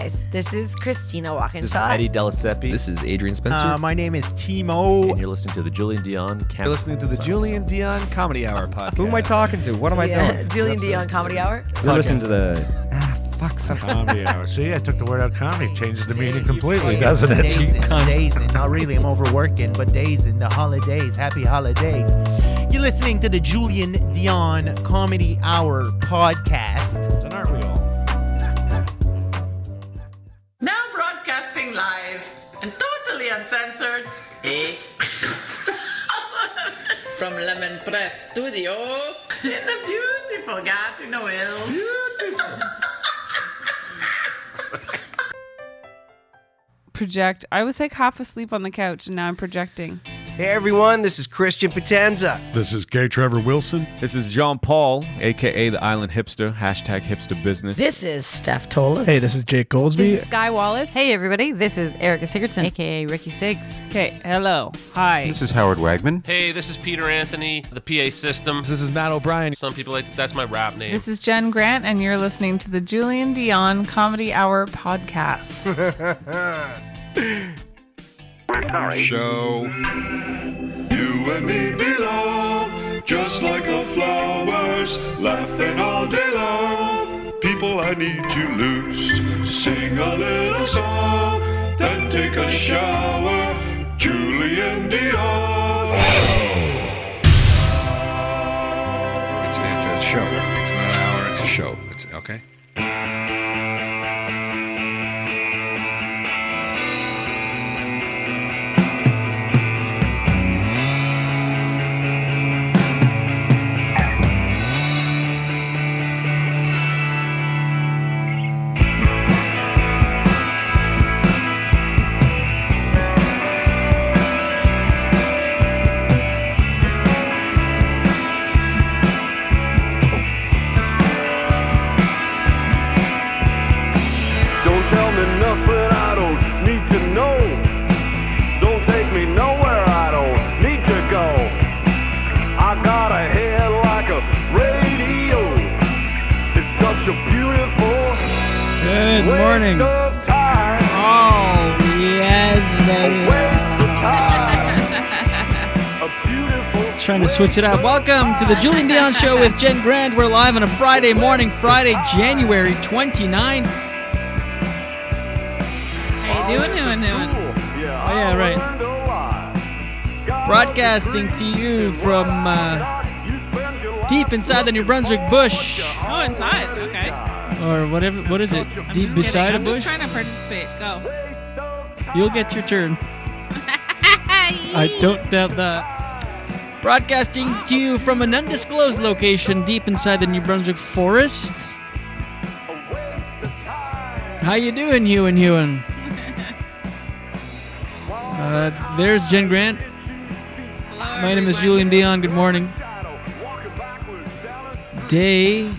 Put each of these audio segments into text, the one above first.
guys. This is Christina Walkinshaw. This is Eddie Delaseppe. This is Adrian Spencer. My name is Timo. And you're listening to the Julien Dionne You're listening to the Julien Dionne Comedy Hour podcast. Who am I talking to? What am I doing? Julien Dionne Comedy Hour. You're listening to the... Comedy Hour. See, I took the word out comedy. Changes the meaning completely, doesn't it? Dazing. Not really, I'm overworking, but dazing. The holidays. Happy holidays. You're listening to the Julien Dionne Comedy Hour podcast. And aren't we all? Now broadcasting live and totally uncensored, from Lemon Press Studio in the beautiful Gatineau Hills. Project. I was like half asleep on the couch and now I'm projecting. Hey everyone, this is Christian Potenza. This is K. Trevor Wilson. This is Jean Paul, a.k.a. the Island Hipster, hashtag hipster business. This is Steph Tola. Hey, this is Jake Goldsby. This is Sky Wallace. Hey everybody, this is Erica Sigurdsson, aka Ricky Siggs. Okay, hello. Hi. This is Howard Wagman. Hey, this is Peter Anthony, the PA system. This is Matt O'Brien. Some people like that's my rap name. This is Jen Grant and you're listening to the Julien Dionne Comedy Hour podcast. Show. You and me belong, just like the flowers, laughing all day long. People, I need you loose. Sing a little song, then take a shower. Julien Dionne. It's a show. It's not an hour, it's a show. It's okay. Good morning. Oh, yes, baby. Trying to switch it up. Welcome to the Julien Dionne Show with Jen Grant. We're live on a Friday morning, Friday, January 29th. How you doing? Oh, yeah, right. Broadcasting to you from deep inside the New Brunswick bush. Oh, inside. Okay. Or whatever. What is it? Deep beside a bush? I'm just trying to participate. Go. You'll get your turn. I don't doubt that. Broadcasting to you from an undisclosed location deep inside the New Brunswick forest. How you doing, Ewan? There's Jen Grant. Hello, My name is Julien Dionne. Good morning. Day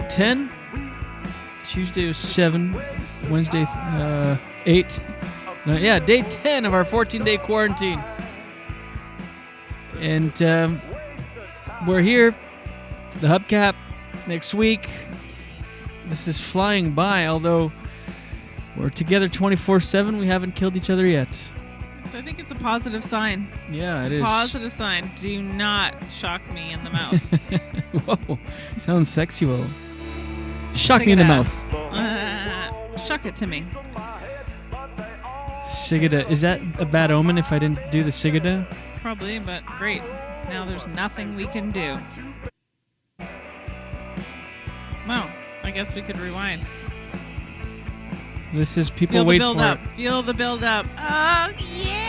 10. Tuesday was 7. Wednesday 8. No, yeah, day 10 of our 14-day quarantine. And we're here, the Hubcap, next week. This is flying by, although we're together 24/7. We haven't killed each other yet. So I think it's a positive sign. Yeah, it is. Positive sign. Do not shock me in the mouth. Whoa, sounds sexual. Shock me in the mouth. Shuck it to me. Sigida. Is that a bad omen if I didn't do the Sigida? Probably, but great. Now there's nothing we can do. Well, I guess we could rewind. This is people Feel wait the build for up. it. Feel the build up. Oh, yeah!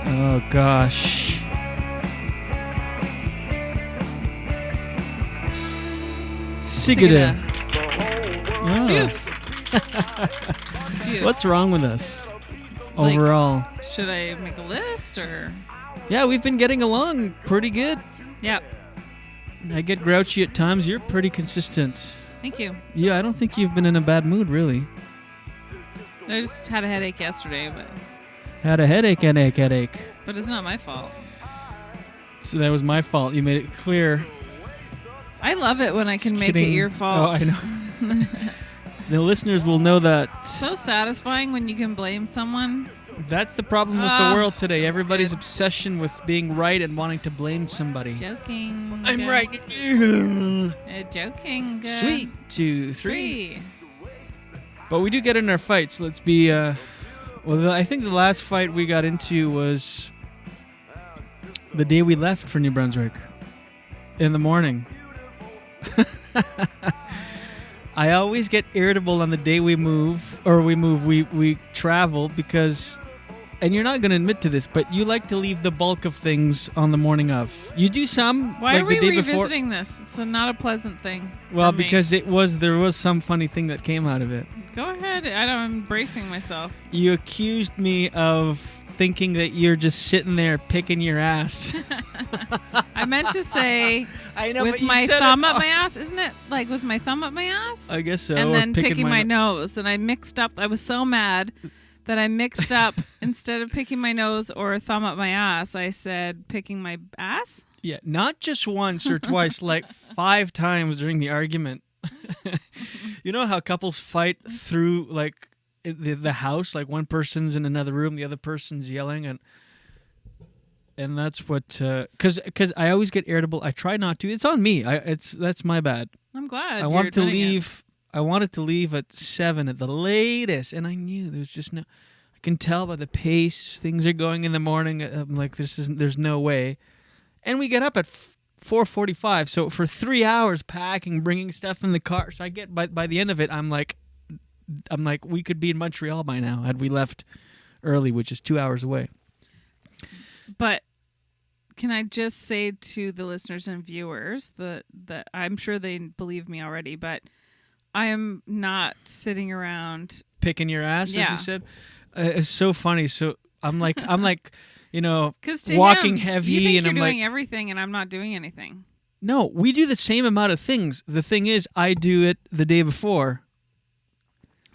Oh, gosh. Sigida. Oh. Phew. What's wrong with us overall? Should I make a list or? Yeah, we've been getting along pretty good. Yeah. I get grouchy at times. You're pretty consistent. Thank you. Yeah, I don't think you've been in a bad mood, really. I just had a headache yesterday, but Had a headache. but it's not my fault. So that was my fault. You made it clear. I love it when I can make it kidding. your fault. Oh, I know. The listeners will know that. So satisfying when you can blame someone. That's the problem with the world today. that's Everybody's good. obsession with being right and wanting to blame somebody. Joking. I'm right. Joking. Sweet. 2, 3. But we do get in our fights. Let's be. I think the last fight we got into was the day we left for New Brunswick in the morning. I always get irritable on the day we travel because, and you're not going to admit to this, but you like to leave the bulk of things on the morning of. You do some, Why like are we the day before. revisiting this? It's not a pleasant thing. Well, for me. because there was some funny thing that came out of it. Go ahead. I'm embracing myself. You accused me of thinking that you're just sitting there picking your ass. I meant to say I know, with but you my said thumb it. up my ass. Isn't it like with my thumb up my ass? I guess so. And or then picking my no- nose. And I mixed up. I was so mad that I mixed up. Instead of picking my nose or thumb up my ass, I said picking my ass. Yeah, not just once or twice, like 5 times during the argument. You know how couples fight through like the house, like one person's in another room, the other person's yelling, and that's what because I always get irritable. I try not to. It's on me. That's my bad. I'm glad. I wanted to leave. I wanted to leave at 7 at the latest, and I knew there was just no. I can tell by the pace things are going in the morning. I'm like, there's no way, and we get up at 4:45. So for 3 hours packing, bringing stuff in the car. So I get by the end of it, I'm like, we could be in Montreal by now had we left early, which is 2 hours away. But can I just say to the listeners and viewers that I'm sure they believe me already, but I am not sitting around Picking your ass, Yeah. as you said. It's so funny. So I'm like, you know, 'cause to walking him, heavy, you think and you're I'm doing like, everything, and I'm not doing anything. no, we do the same amount of things. The thing is, I do it the day before.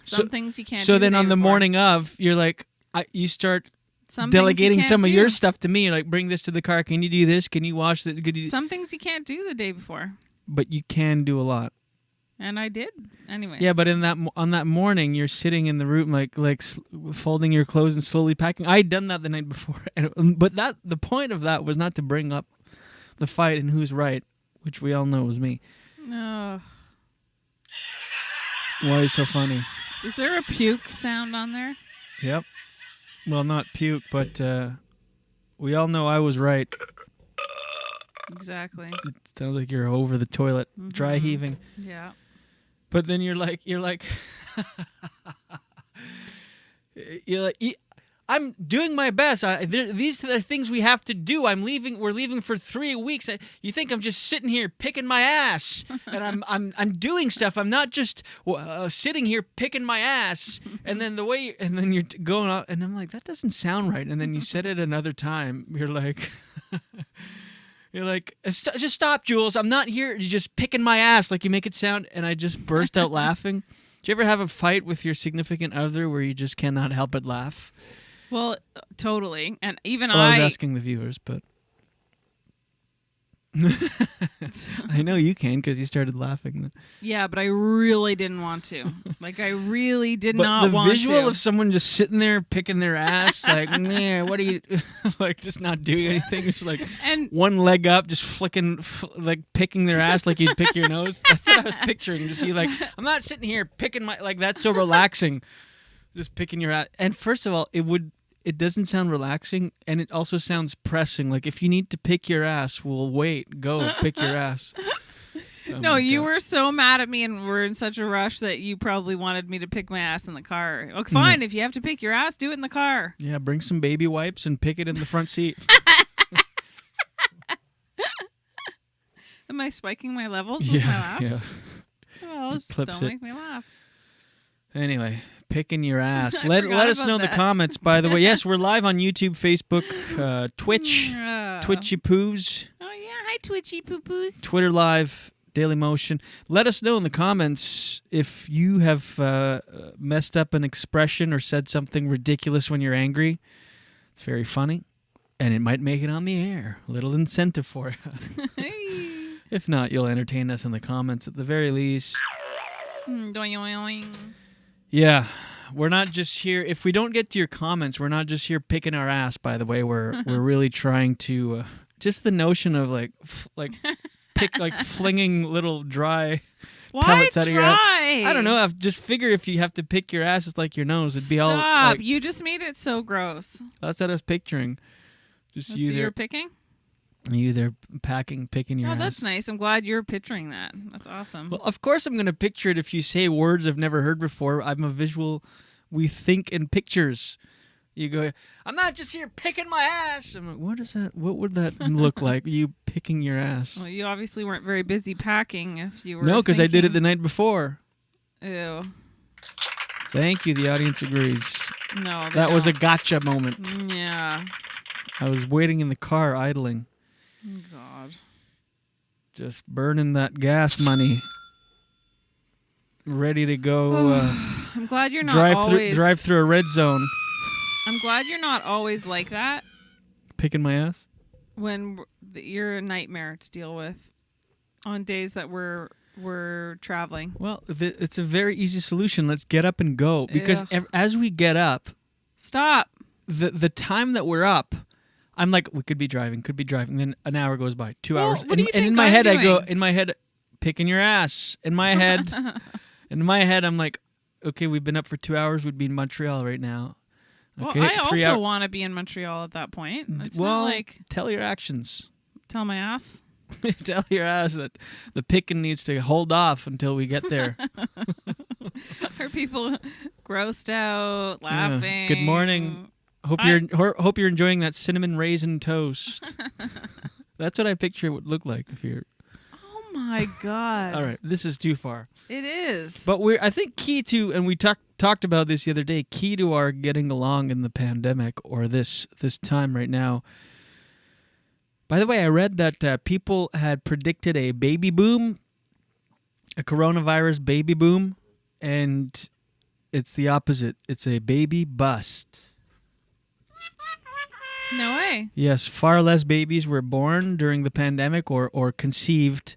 Some things you can't. So do then the on day the before. morning of, you're like, you start Some things you delegating can't some of do. your stuff to me. You're like, bring this to the car. Can you do this? Can you wash that? Could you? Some things you can't do the day before, But you can do a lot. and I did. Anyways. Yeah, but on that morning, you're sitting in the room like folding your clothes and slowly packing. I had done that the night before, but the point of that was not to bring up the fight and who's right, which we all know was me. No. Why is it so funny? Is there a puke sound on there? Yep. Well, not puke, but we all know I was right. Exactly. It sounds like you're over the toilet, dry heaving. Yeah. But then you're like, I'm doing my best. These are the things we have to do. We're leaving for 3 weeks. You think I'm just sitting here picking my ass, and I'm doing stuff. I'm not just sitting here picking my ass. And then then you're going out, and I'm like, that doesn't sound right. And then you said it another time. You're like. You're like, just stop, Jules. I'm not here just picking my ass like you make it sound. And I just burst out laughing. Do you ever have a fight with your significant other where you just cannot help but laugh? Well, totally. And even I was asking the viewers, but I know you can because you started laughing. Yeah, but I really didn't want to. Like, I really did But not want to. the visual of someone just sitting there picking their ass, like, man, what are you, like, just not doing anything. Just like And- one leg up, just flicking, like picking their ass like you'd pick your nose. That's what I was picturing. Just you like, I'm not sitting here picking my, like, that's so relaxing. Just picking your ass. And first of all, it doesn't sound relaxing, and it also sounds pressing. Like, if you need to pick your ass, we'll wait. Go pick your ass. Oh No, my you God. were so mad at me and were in such a rush that you probably wanted me to pick my ass in the car. Okay, fine. If you have to pick your ass, do it in the car. Yeah, bring some baby wipes and pick it in the front seat. Am I spiking my levels with my laughs? Yeah. Well, just Clips don't it. make me laugh. Anyway, picking your ass. I Let forgot us about know in the that. comments, by the way. Yes, we're live on YouTube, Facebook, Twitch, Yeah. Twitchy Poos, Oh, yeah. Hi, Twitchy poo-poos. Twitter Live, Daily Motion. Let us know in the comments if you have messed up an expression or said something ridiculous when you're angry. It's very funny, and it might make it on the air. A little incentive for you. Hey. If not, you'll entertain us in the comments at the very least. Yeah, we're not just here. If we don't get to your comments, we're not just here picking our ass. By the way, we're really trying to. Just the notion of flinging little dry pellets out of your head. I don't know. I've just figured if you have to pick your ass, it's like your nose. It'd be all. Stop! You just made it so gross. That's what I was picturing. Just That's you what there you're picking. You there picking your ass. Oh, that's nice. I'm glad you're picturing that. That's awesome. Well, of course I'm going to picture it if you say words I've never heard before. I'm a visual. We think in pictures. You go, I'm not just here picking my ass. I'm like, what is that? What would that look like? You picking your ass? Well, you obviously weren't very busy packing if you were. No, because I did it the night before. Ew. Thank you. The audience agrees. No, that was a gotcha moment. Yeah. I was waiting in the car idling. God. Just burning that gas money. Ready to go. I'm glad you're not drive through a red zone. I'm glad you're not always like that. Picking my ass? When you're a nightmare to deal with on days that we're traveling. Well, it's a very easy solution. Let's get up and go. Because as we get up... Stop. The time that we're up... I'm like, we could be driving. Then an hour goes by, 2 hours. What do you think in my I'm head, doing? I go, in my head, picking your ass. In my head, I'm like, okay, we've been up for 2 hours. We'd be in Montreal right now. Okay, well, I also want to be in Montreal at that point. It's not like... Tell your actions. Tell my ass? Tell your ass that the picking needs to hold off until we get there. Are people grossed out, laughing? Yeah. Good morning. Hope you're enjoying that cinnamon raisin toast. That's what I picture it would look like if you're... Oh my God. All right, this is too far. It is. But I think key to, and we talked about this the other day, key to our getting along in the pandemic or this time right now. By the way, I read that people had predicted a baby boom, a coronavirus baby boom, and it's the opposite. It's a baby bust. No way. Yes, far less babies were born during the pandemic or conceived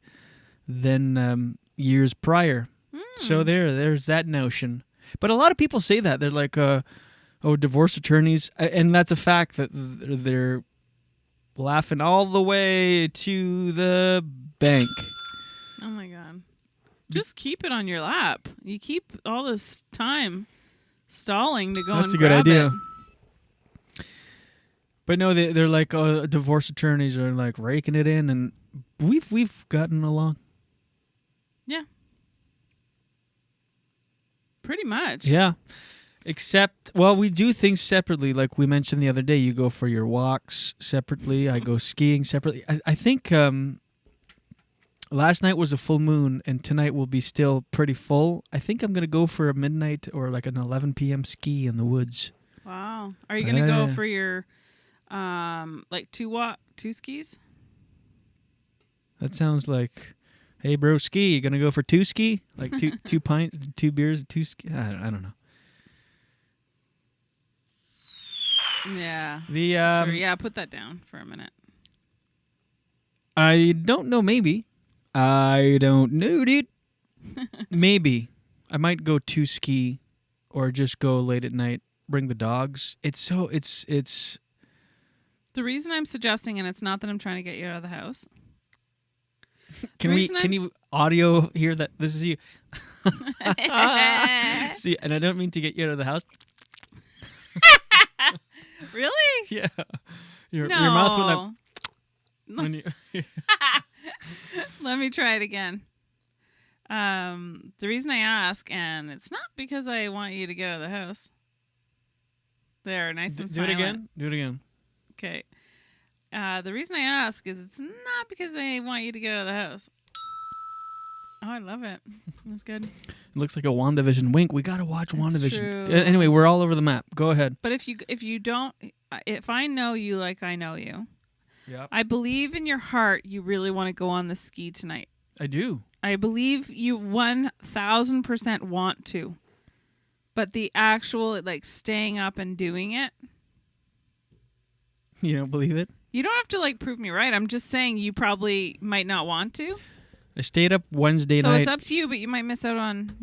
than years prior. So there's that notion. But a lot of people say that. They're like, divorce attorneys. And that's a fact that they're laughing all the way to the bank. Oh, my God. Just keep it on your lap. You keep all this time stalling to go That's and a good grab idea. it. But no, they're like, divorce attorneys are like raking it in, and we've gotten along. Yeah. Pretty much. Yeah. Except, well, we do things separately. Like we mentioned the other day, you go for your walks separately. I go skiing separately. I think last night was a full moon, and tonight will be still pretty full. I think I'm going to go for a midnight or like an 11 p.m. ski in the woods. Wow. Are you going to go for your... like two skis? That sounds like, hey bro, ski. You gonna go for two ski? Like two pints, 2 beers, 2 ski? I don't know. Yeah. Sure, yeah, put that down for a minute. I don't know. Maybe. I don't know, dude. Maybe I might go 2 ski, or just go late at night. Bring the dogs. It's. The reason I'm suggesting, and it's not that I'm trying to get you out of the house. Can you audio hear that this is you? See, and I don't mean to get you out of the house. Really? Yeah. Your mouth went up. Let me try it again. The reason I ask, and it's not because I want you to get out of the house. There, nice and silent. Do it again. Okay. The reason I ask is it's not because I want you to get out of the house. Oh, I love it. That's good. It looks like a WandaVision wink. We gotta watch WandaVision. True. Anyway, we're all over the map. Go ahead. But if I know you like I know you, yep. I believe in your heart you really want to go on the ski tonight. I do. I believe you 1,000% want to. But the actual, like, staying up and doing it. You don't believe it? You don't have to like prove me right. I'm just saying you probably might not want to. I stayed up Wednesday So night. it's up to you, but you might miss out on,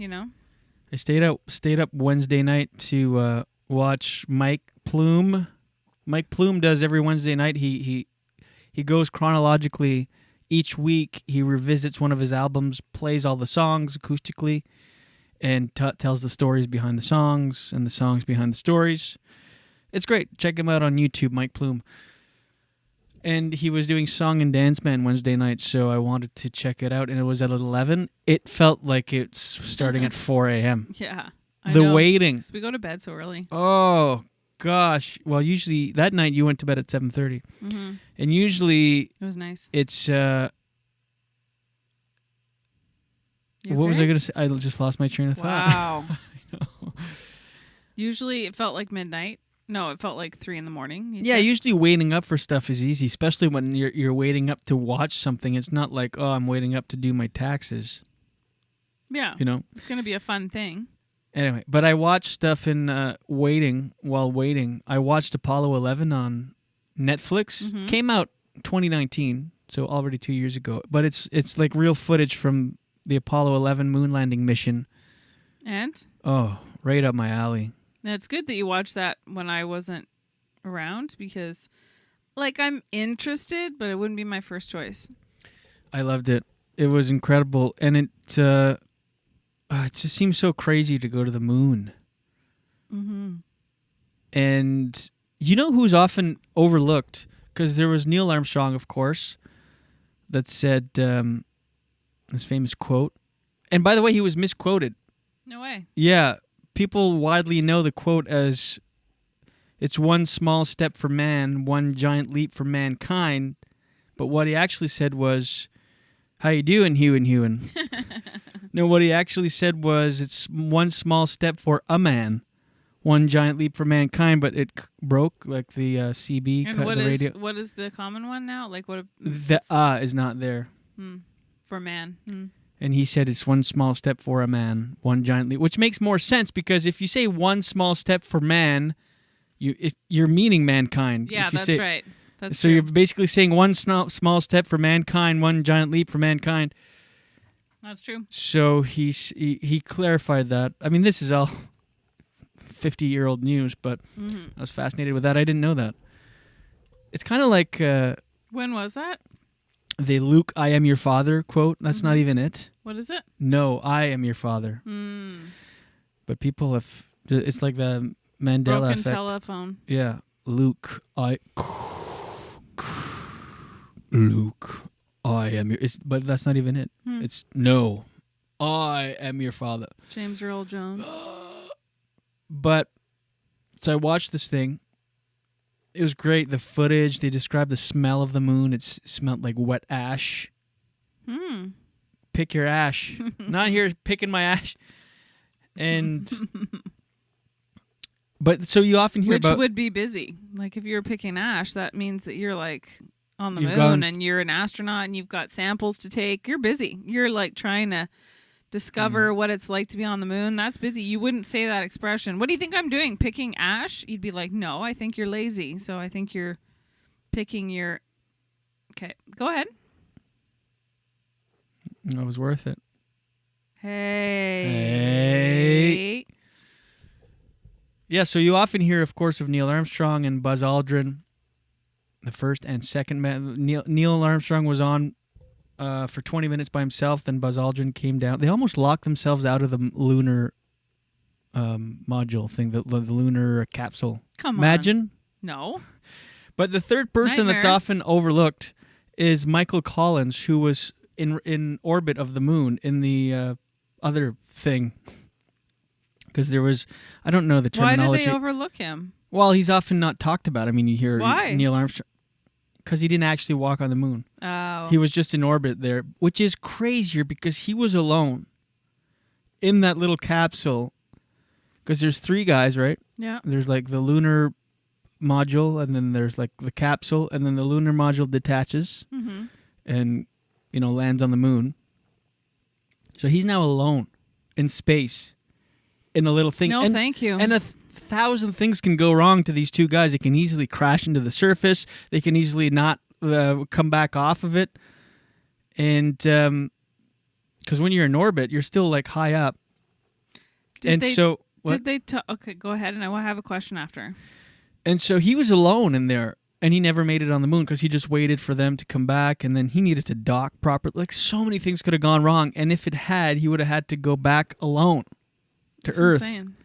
I stayed up Wednesday night to watch Mike Plume. Mike Plume does every Wednesday night. He goes chronologically each week. He revisits one of his albums, plays all the songs acoustically, and tells the stories behind the songs and the songs behind the stories. It's great. Check him out on YouTube, Mike Plume. And he was doing Song and Dance Man Wednesday night, so I wanted to check it out, and it was at 11. It felt like it's starting at 4 a.m. Yeah. The waiting. 'Cause we go to bed so early. Oh, gosh. Well, usually that night you went to bed at 7:30. Mm-hmm. And usually It was nice. it's... You what was okay? I going to say? I just lost my train of thought. Wow. I know. Usually it felt like midnight. No, it felt like 3 a.m. you Yeah, said? usually waiting up for stuff is easy, especially when you're waiting up to watch something. It's not like, oh, I'm waiting up to do my taxes. Yeah. You know? It's going to be a fun thing. Anyway, but I watched stuff in while waiting. I watched Apollo 11 on Netflix. Mhm. Came out 2019, so already 2 years ago. But it's like real footage from the Apollo 11 moon landing mission. And Oh, right up my alley. it's good that you watched that when I wasn't around because, like, I'm interested, but it wouldn't be my first choice. I loved it. It was incredible, and it just seems so crazy to go to the moon. Mm-hmm. And you know who's often overlooked? Because there was Neil Armstrong, of course, that said this famous quote. And by the way, he was misquoted. No way. Yeah, people widely know the quote as, "It's one small step for man, one giant leap for mankind." But what he actually said was, "How you doing, Hewin?" No, what he actually said was, "It's one small step for a man, one giant leap for mankind." But it broke like the CB And cut what the is radio. what is the common one now? Like what? The is not there. For man. And he said it's one small step for a man, one giant leap, which makes more sense because if you say one small step for man, you're meaning mankind. Yeah, If you that's say, right. That's so true. you're basically saying one small step for mankind, one giant leap for mankind. That's true. So he clarified that. I mean, this is all 50-year-old news, but I was fascinated with that. I didn't know that. It's kind of like When was that? the Luke, "I am your father" quote. That's not even it. What is it? No, I am your father. But people have... It's like the Mandela Broken effect. telephone. Yeah. Luke, I am your... but that's not even it. It's, no, I am your father. James Earl Jones. But, so I watched this thing. It was great. The footage, they described the smell of the moon. It smelled like wet ash. Pick your ash. Not here picking my ash. And... But so you often hear Which about... would be busy. Like if you're picking ash, that means that you're like on the You've moon gone- and you're an astronaut and you've got samples to take. You're busy. You're like trying to discover what it's like to be on the moon. That's busy. You wouldn't say that expression. What do you think I'm doing? Picking ash? You'd be like, no, I think you're lazy. So I think you're picking your... Okay, go ahead. It was worth it. Hey. Yeah, so you often hear, of course, of Neil Armstrong and Buzz Aldrin, the first and second man. Neil Armstrong was on for 20 minutes by himself, then Buzz Aldrin came down. They almost locked themselves out of the lunar module thing, the lunar capsule. Come on. Imagine? No. But the third person that's Nightmare. often overlooked is Michael Collins, who was in orbit of the moon in the other thing. Because there was, I don't know the terminology. Why did they overlook him? Well, he's often not talked about. I mean, you hear Why? Neil Armstrong. Because he didn't actually walk on the moon. Oh. He was just in orbit there, which is crazier because he was alone in that little capsule. Because there's 3 guys, right? Yeah. There's like the lunar module, and then there's like the capsule, and then the lunar module detaches and, lands on the moon. So he's now alone in space in a little thing. No, and, thank you. And 1,000 things can go wrong to these two guys. They can easily crash into the surface. They can easily not come back off of it. And because when you're in orbit, you're still like high up. Did they okay, go ahead, and I will have a question after. And so he was alone in there, and he never made it on the moon because he just waited for them to come back, and then he needed to dock properly. Like, so many things could have gone wrong, and if it had, he would have had to go back alone to That's Earth. insane.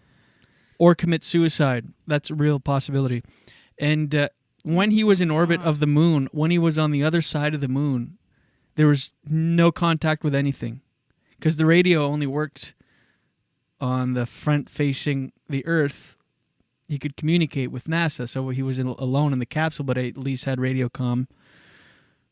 Or commit suicide. That's a real possibility. And when he was in orbit of the moon, when he was on the other side of the moon, there was no contact with anything because the radio only worked on the front facing the Earth. He could communicate with NASA, so he was alone in the capsule, but at least had radio comm.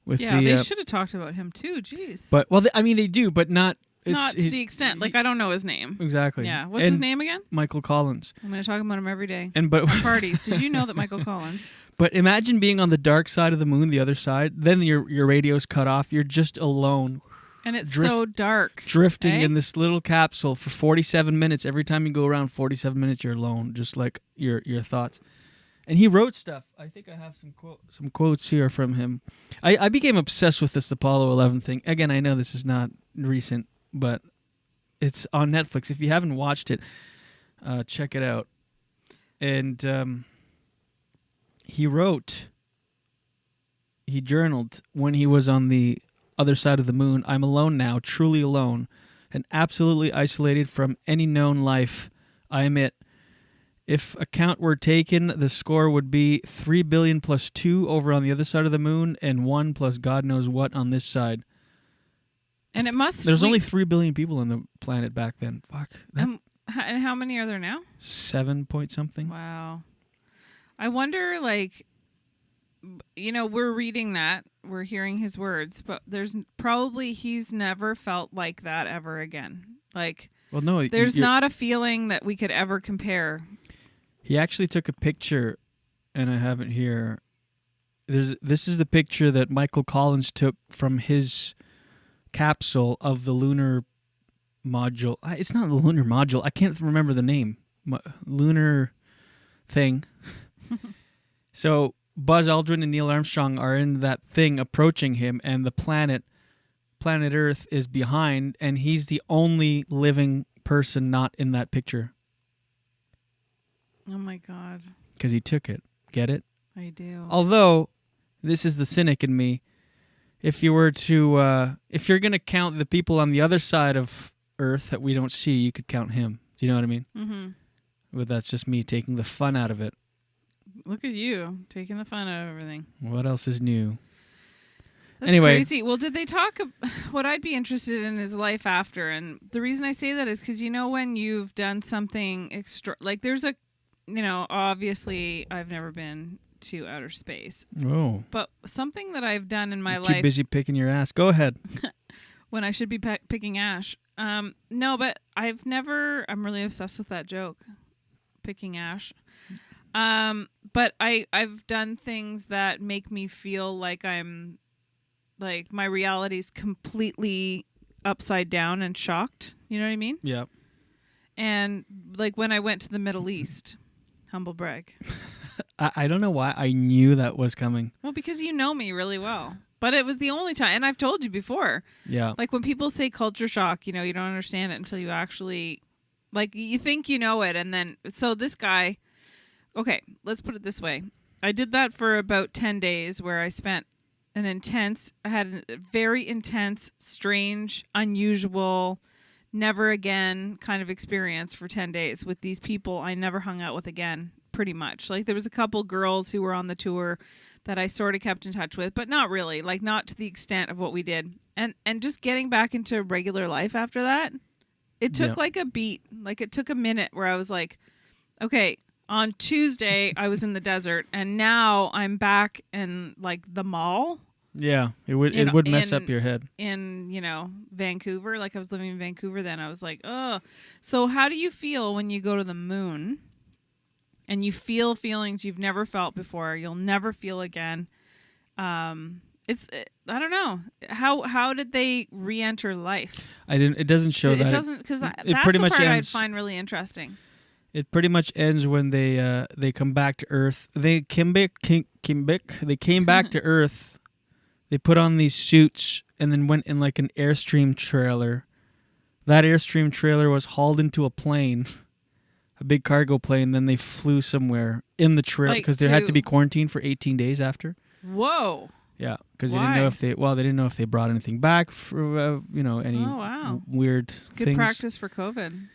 With they should have talked about him too. Jeez. But they do, but not. Not to the extent. Like, I don't know his name. Exactly. Yeah. What's his name again? Michael Collins. I'm going to talk about him every day. On parties. Did you know that Michael Collins? But imagine being on the dark side of the moon, the other side. Then your radio's cut off. You're just alone. And it's so dark. Drifting in this little capsule for 47 minutes. Every time you go around 47 minutes, you're alone. Just like your thoughts. And he wrote stuff. I think I have some quotes here from him. I became obsessed with this Apollo 11 thing. Again, I know this is not recent, but it's on Netflix. If you haven't watched it, check it out. And he journaled when he was on the other side of the moon. I'm alone now, truly alone, and absolutely isolated from any known life. I admit, if a count were taken, the score would be 3 billion plus 2 over on the other side of the moon and 1 plus God knows what on this side. And it must. There's only 3 billion people on the planet back then. Fuck. And how many are there now? 7 point something. Wow. I wonder, like, we're reading that, we're hearing his words, but he's never felt like that ever again. Like, well, no, there's not a feeling that we could ever compare. He actually took a picture, and I have it here. This is the picture that Michael Collins took from his capsule of the lunar module. It's not the lunar module. I can't remember the name. Lunar thing. So Buzz Aldrin and Neil Armstrong are in that thing approaching him, and the planet Earth is behind, and he's the only living person not in that picture. Oh my God. Because he took it. Get it? I do. Although, this is the cynic in me. If you were to, if you're going to count the people on the other side of Earth that we don't see, you could count him. Do you know what I mean? Mm-hmm. But that's just me taking the fun out of it. Look at you, taking the fun out of everything. What else is new? That's anyway. Crazy. Well, did they talk? What I'd be interested in is life after. And the reason I say that is because, when you've done something extra, like there's a, obviously I've never been to outer space. Oh. But something that I've done in my You're life. Too busy picking your ass. Go ahead. When I should be picking ash. No, but I'm really obsessed with that joke. Picking ash. But I've done things that make me feel like my reality's completely upside down and shocked. You know what I mean? Yeah. And like when I went to the Middle East, humble brag. I don't know why I knew that was coming. Well, because you know me really well. But it was the only time, and I've told you before. Yeah. Like when people say culture shock, you don't understand it until you actually, like you think you know it, and then, so this guy, okay, let's put it this way. I did that for about 10 days where I spent I had a very intense, strange, unusual, never again kind of experience for 10 days with these people I never hung out with again, pretty much. Like there was a couple girls who were on the tour that I sort of kept in touch with, but not really, like not to the extent of what we did. And just getting back into regular life after that, it took like a beat. Like it took a minute where I was like, okay, on Tuesday I was in the desert and now I'm back in like the mall. Yeah, it would mess up your head. In, Vancouver, like I was living in Vancouver then. I was like, oh. So how do you feel when you go to the moon and you feel feelings you've never felt before, you'll never feel again? I don't know. How did they re-enter life? It doesn't show that. It doesn't, because that's pretty the much part ends, I'd find really interesting. It pretty much ends when they come back to Earth. They came back to Earth. They put on these suits and then went in like an Airstream trailer. That Airstream trailer was hauled into a plane, a big cargo plane. Then they flew somewhere in the trailer because they had to be quarantined for 18 days after. Whoa. Yeah, because they didn't know if they brought anything back for any weird Good things. practice for COVID.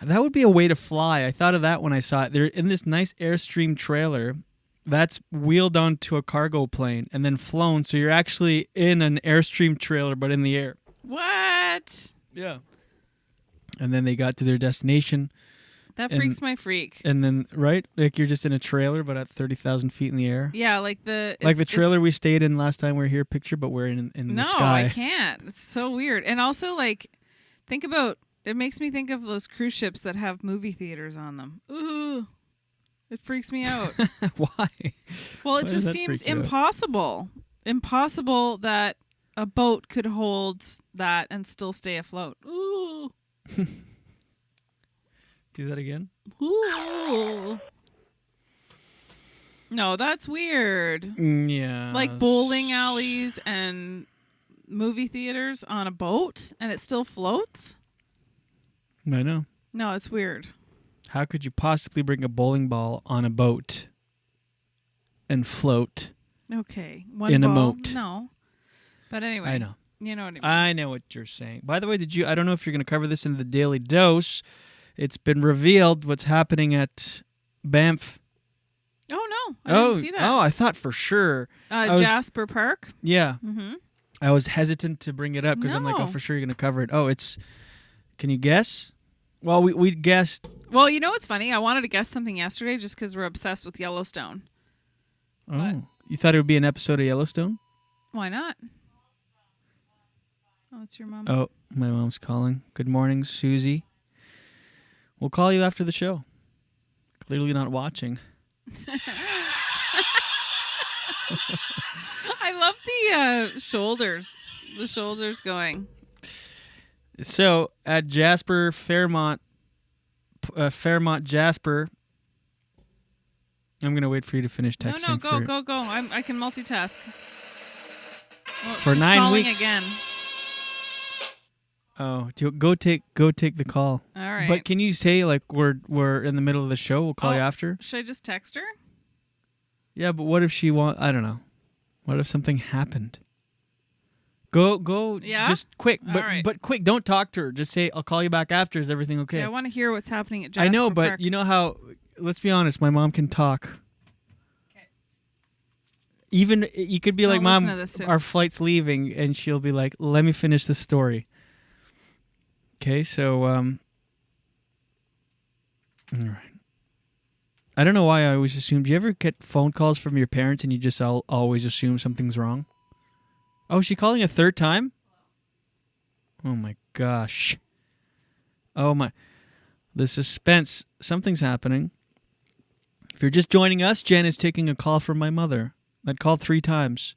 That would be a way to fly. I thought of that when I saw it. They're in this nice Airstream trailer that's wheeled onto a cargo plane and then flown. So you're actually in an Airstream trailer, but in the air. What? Yeah. And then they got to their destination. That freaks my freak. And then, right? Like you're just in a trailer, but at 30,000 feet in the air. Yeah, like the trailer we stayed in last time we were here, picture, but we're in the sky. No, I can't. It's so weird. And also, like, think about... It makes me think of those cruise ships that have movie theaters on them. Ooh, it freaks me out. Why? Well, it just seems impossible. Impossible that a boat could hold that and still stay afloat. Ooh. Do that again? Ooh. No, that's weird. Yeah. Like bowling alleys and movie theaters on a boat and it still floats? I know. No, it's weird. How could you possibly bring a bowling ball on a boat and float? Okay. In a moat? No. But anyway. I know. You know what I mean. I know what you're saying. By the way, I don't know if you're going to cover this in the Daily Dose. It's been revealed what's happening at Banff. Oh, no. I didn't see that. Oh, I thought for sure. Jasper Park? Yeah. Mm-hmm. I was hesitant to bring it up because I'm like, oh, for sure you're going to cover it. Oh, it's... Can you guess? Well, we guessed. Well, you know what's funny? I wanted to guess something yesterday just because we're obsessed with Yellowstone. Oh. But You thought it would be an episode of Yellowstone? why not? Oh, it's your mom. Oh, my mom's calling. Good morning, Susie. We'll call you after the show. Clearly not watching. I love the shoulders. The shoulders going. So at Jasper Fairmont Jasper, I'm gonna wait for you to finish texting. No, go. I can multitask. Oh, for she's 9 calling weeks again. Oh, go take the call. All right. But can you say like we're in the middle of the show? We'll call you after. Should I just text her? Yeah, but what if she I don't know. What if something happened? Go. Yeah? Just quick, All right. but quick. Don't talk to her. Just say, "I'll call you back after." Is everything okay? Yeah, I want to hear what's happening at Jasper I know, but Park. you know how? Let's be honest. My mom can talk. Okay. Even you could be Don't like, listen "Mom, to this soon." our flight's leaving," and she'll be like, "Let me finish the story." Okay, so all right. I don't know why I always assumed. Do you ever get phone calls from your parents and you just always assume something's wrong? Oh, is she calling a third time? Oh my gosh. Oh my. The suspense. Something's happening. If you're just joining us, Jen is taking a call from my mother. That called 3 times.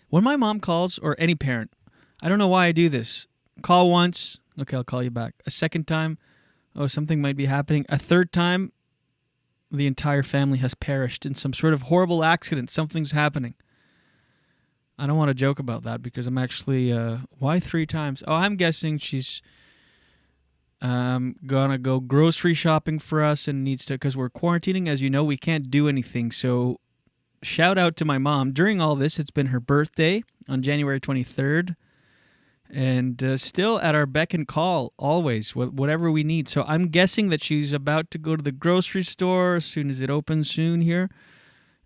When my mom calls, or any parent, I don't know why I do this. Call once. Okay, I'll call you back. A second time. Oh, something might be happening. A third time. The entire family has perished in some sort of horrible accident. Something's happening. I don't want to joke about that because I'm actually... why 3 times? Oh, I'm guessing she's gonna go grocery shopping for us and needs to... Because we're quarantining. As you know, we can't do anything. So shout out to my mom. During all this, it's been her birthday on January 23rd. And still at our beck and call, always, whatever we need. So I'm guessing that she's about to go to the grocery store as soon as it opens soon here.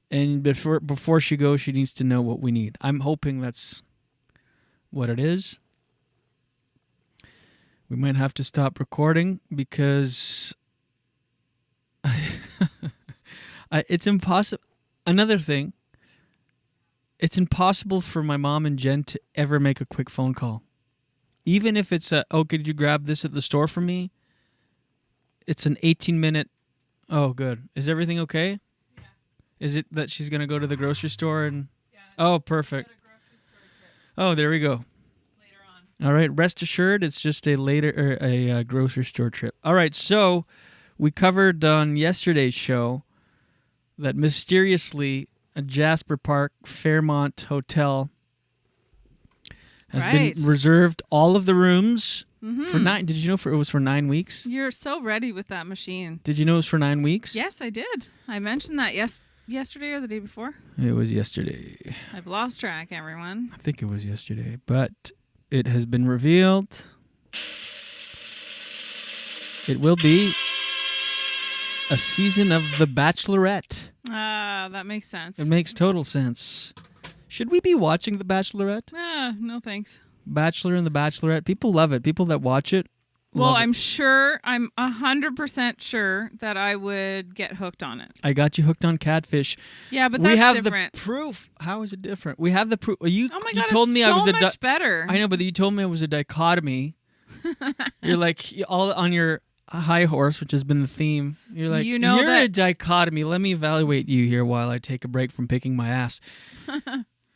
And before she goes, she needs to know what we need. I'm hoping that's what it is. We might have to stop recording because it's impossible. Another thing, it's impossible for my mom and Jen to ever make a quick phone call. Even if it's could you grab this at the store for me? It's an 18-minute, oh, good. Is everything okay? Yeah. Is it that she's going to go to the grocery store and... Yeah. Oh, perfect. Oh, there we go. Later on. All right, rest assured, it's just a grocery store trip. All right, so We covered on yesterday's show that mysteriously a Jasper Park Fairmont hotel has been reserved all of the rooms for 9. Did you know it was for 9 weeks? You're so ready with that machine. Did you know it was for 9 weeks? Yes, I did. I mentioned that yesterday or the day before. It was yesterday. I've lost track, everyone. I think it was yesterday, but it has been revealed. It will be a season of The Bachelorette. That makes sense. It makes total sense. Should we be watching The Bachelorette? No thanks. Bachelor and The Bachelorette. People love it. People that watch it. Well, I'm 100% sure that I would get hooked on it. I got you hooked on Catfish. Yeah, but we that's have different. The proof. How is it different? We have the proof. Oh my God, you told me so I was much better. I know, but you told me it was a dichotomy. You're like all on your high horse, which has been the theme. You're like, you're a dichotomy. Let me evaluate you here while I take a break from picking my ass.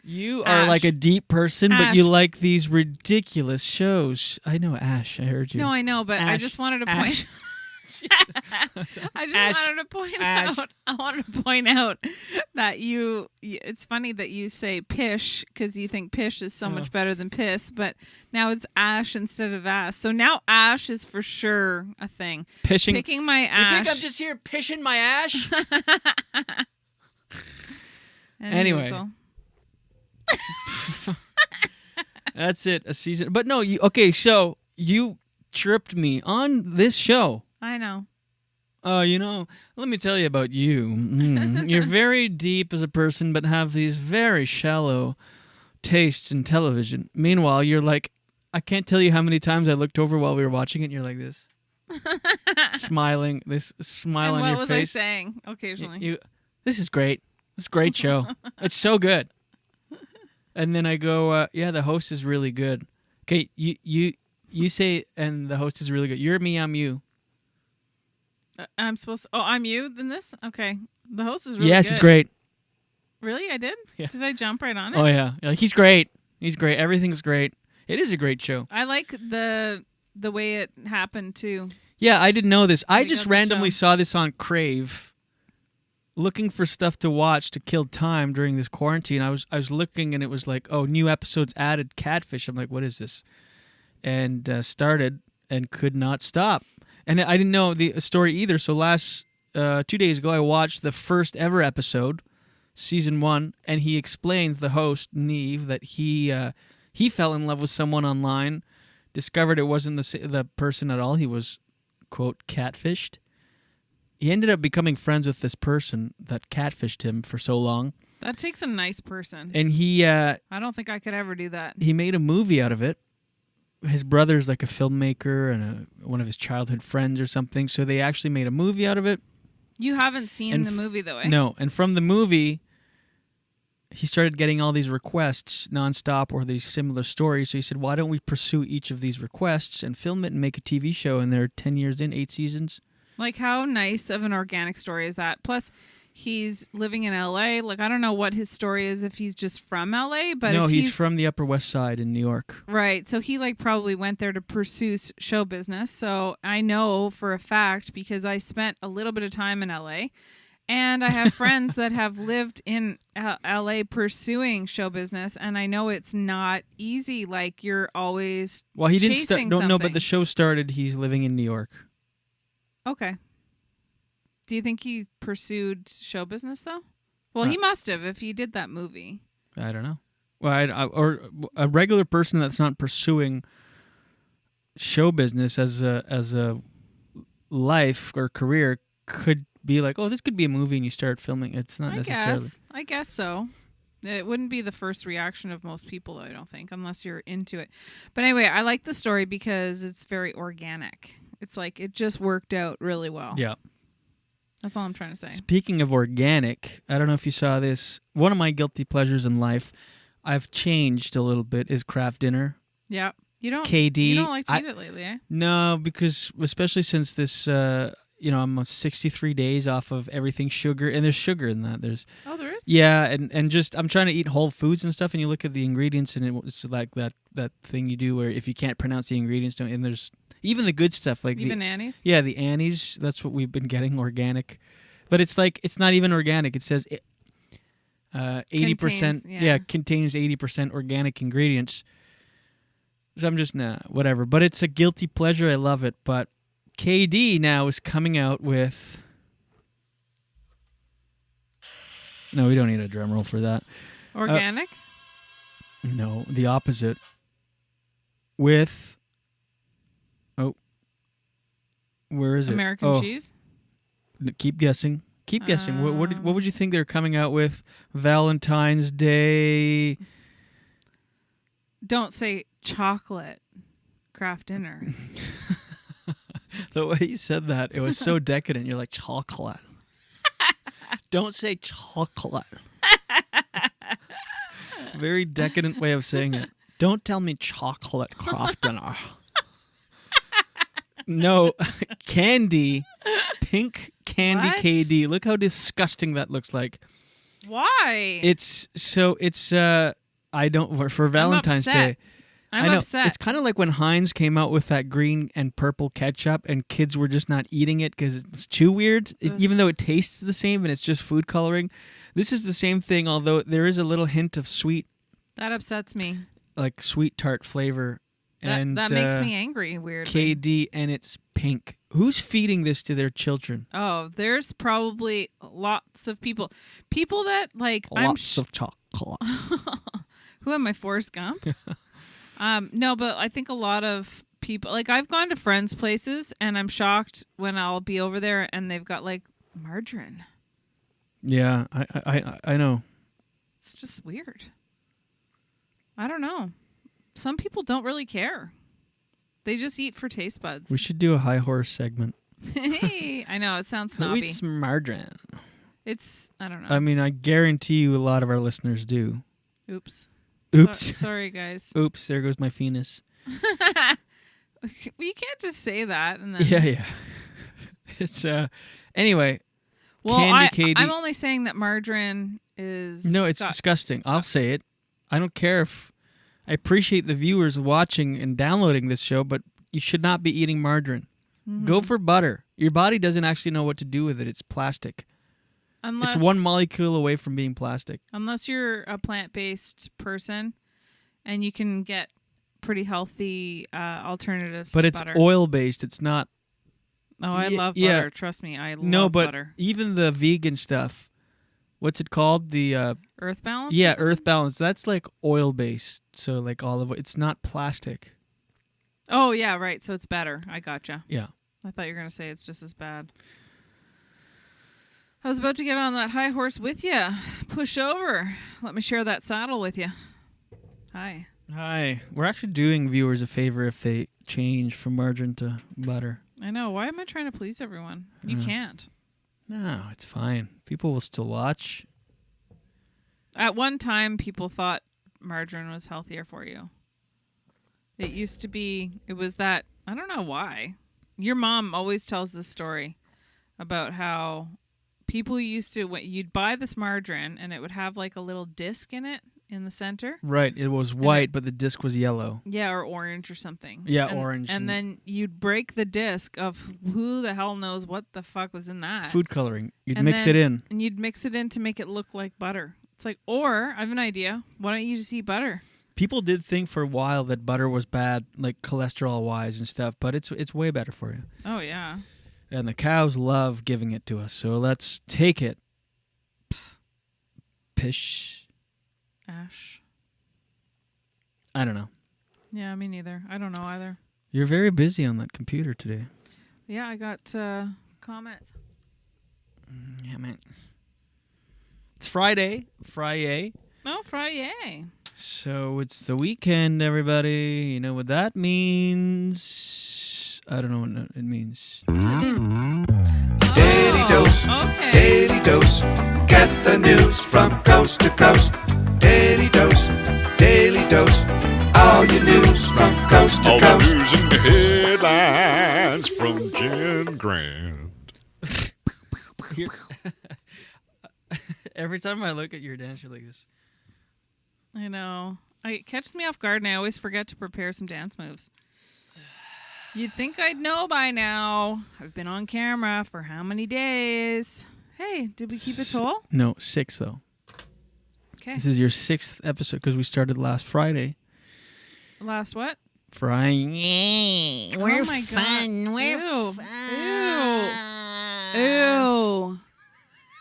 You are like a deep person, but you like these ridiculous shows. I know, Ash. I heard you. No, I know, but I just wanted to point. I wanted to point out that you. It's funny that you say pish because you think pish is so much better than piss, but now it's ash instead of ass. So now ash is for sure a thing. Picking my ash. You think I'm just here pishing my ash? Anyway. That's it. A season. But no, so you tripped me on this show. I know. Let me tell you about you. You're very deep as a person, but have these very shallow tastes in television. Meanwhile, you're like, I can't tell you how many times I looked over while we were watching it, and you're like this. Smiling. This smile and on your face. What was I saying occasionally? This is great. It's a great show. It's so good. And then I go, the host is really good. Okay, you say, and the host is really good. You're me, I'm you. I'm supposed to... Oh, I'm you then this? Okay. The host is really good. Yes, he's great. Really? I did? Yeah. Did I jump right on it? Oh, yeah. He's great. He's great. Everything's great. It is a great show. I like the way it happened, too. Yeah, I didn't know this. I just randomly saw this on Crave, looking for stuff to watch to kill time during this quarantine. I was looking, and it was like, oh, new episodes added Catfish. I'm like, what is this? And started and could not stop. And I didn't know the story either. So 2 days ago, I watched the first ever episode, season 1, and he explains, the host, Neve, that he fell in love with someone online, discovered it wasn't the person at all. He was, quote, catfished. He ended up becoming friends with this person that catfished him for so long. That takes a nice person. And he... I don't think I could ever do that. He made a movie out of it. His brother's like a filmmaker and one of his childhood friends or something, so they actually made a movie out of it. You haven't seen the movie, though, eh? No, and from the movie, he started getting all these requests nonstop or these similar stories, so he said, why don't we pursue each of these requests and film it and make a TV show, and they're 10 years in, 8 seasons. Like, how nice of an organic story is that? Plus, he's living in L.A. Like, I don't know what his story is if he's just from L.A., but no, if he's from the Upper West Side in New York. Right. So he probably went there to pursue show business. So I know for a fact because I spent a little bit of time in L.A. and I have friends that have lived in L.A. pursuing show business, and I know it's not easy. Like, you're always he didn't chasing don't know, something. but the show started. He's living in New York. Okay. Do you think he pursued show business, though? Well, he must have if he did that movie. I don't know. Well, or a regular person that's not pursuing show business as a life or career could be like, oh, this could be a movie, and you start filming. It's not necessarily. I guess so. It wouldn't be the first reaction of most people, I don't think, unless you're into it. But anyway, I like the story because it's very organic. It's like it just worked out really well. Yeah. That's all I'm trying to say. Speaking of organic, I don't know if you saw this. One of my guilty pleasures in life, I've changed a little bit, is Kraft Dinner. Yeah. You don't like to eat it lately, eh? No, because especially since this, I'm 63 days off of everything sugar, and there's sugar in that. There is? Yeah, and just I'm trying to eat whole foods and stuff, and you look at the ingredients, and it's like that thing you do where if you can't pronounce the ingredients, Even the good stuff, like even Annie's. Yeah, the Annie's. That's what we've been getting, organic. But it's like it's not even organic. It says 80%. Yeah, contains 80% organic ingredients. So I'm just whatever. But it's a guilty pleasure. I love it. But KD now is coming out with. No, we don't need a drum roll for that. Organic? No, the opposite. With. Oh. Where is it? American cheese? Keep guessing. Keep guessing. What would you think they're coming out with Valentine's Day? Don't say chocolate craft dinner. The way you said that, it was so decadent. You're like, chocolate. Don't say chocolate. Very decadent way of saying it. Don't tell me chocolate craft dinner. No, candy, pink candy What? KD. Look how disgusting that looks like. Why? It's I don't for Valentine's Day. I'm know upset. it's kind of like when Heinz came out with that green and purple ketchup, and kids were just not eating it because it's too weird. Even though it tastes the same and it's just food coloring, this is the same thing. Although there is a little hint of sweet, That upsets me. like sweet tart flavor. And That makes me angry, weirdly. KD, and it's pink. Who's feeding this to their children? Oh, there's probably lots of people. People that, like... Lots of chocolate. Who am I, Forrest Gump? No, but I think a lot of people... Like, I've gone to friends' places, and I'm shocked when I'll be over there, and they've got, like, margarine. Yeah, I know. It's just weird. I don't know. Some people don't really care. They just eat for taste buds. We should do a high horse segment. Hey, I know, it sounds snobby. Who eats margarine? It's, I don't know. I mean, I guarantee you a lot of our listeners do. Oops. Oops. Sorry, guys. Oops, there goes my penis. Well, you can't just say that. And then... Yeah. It's, anyway. Well, Candy KD. I'm only saying that margarine is... No, it's disgusting. I'll say it. I don't care if... I appreciate the viewers watching and downloading this show, but you should not be eating margarine. Mm-hmm. Go for butter. Your body doesn't actually know what to do with it. It's plastic. It's one molecule away from being plastic. Unless you're a plant-based person and you can get pretty healthy alternatives to butter. But it's oil-based. It's not... Oh, I love butter. Trust me, I love butter. Even the vegan stuff, what's it called? The Earth Balance? Yeah, Earth Balance. That's like oil-based. So like olive oil. It's not plastic. Oh, yeah, right. So it's better. I gotcha. Yeah. I thought you were going to say it's just as bad. I was about to get on that high horse with you. Push over. Let me share that saddle with you. Hi. Hi. We're actually doing viewers a favor if they change from margarine to butter. I know. Why am I trying to please everyone? You can't. No, it's fine. People will still watch. At one time, people thought margarine was healthier for you. It used to be, it was that, I don't know why. Your mom always tells this story about how people used to, you'd buy this margarine and it would have like a little disc in it in the center. Right. It was white, but the disc was yellow. Yeah, or orange or something. Yeah, orange. And then you'd break the disc of who the hell knows what the fuck was in that. Food coloring. You'd And mix then- it in. And you'd mix it in to make it look like butter. It's like, or I have an idea. Why don't you just eat butter? People did think for a while that butter was bad, like cholesterol-wise and stuff, but it's way better for you. Oh, yeah. And the cows love giving it to us, so let's take it. Psst. Pish. Ash. I don't know. Yeah, me neither. I don't know either. You're very busy on that computer today. Yeah, I got comments. Yeah, man. It's Friday. Friday. Oh, Friday. So it's the weekend, everybody. You know what that means? I don't know what it means. Daily dose, Okay. daily dose. Get the news from coast to coast. Daily dose, daily dose. All your news from coast to All coast. the news and headlines from Jen Grant. Every time I look at your dance, you're like this. I know. It catches me off guard, and I always forget to prepare some dance moves. You'd think I'd know by now. I've been on camera for how many days? Hey, did we keep a toll? No, 6 though. Okay. This is your 6th episode because we started last Friday. Last what? Friday. We're oh my fun. God. We're Ew. fun. Ew.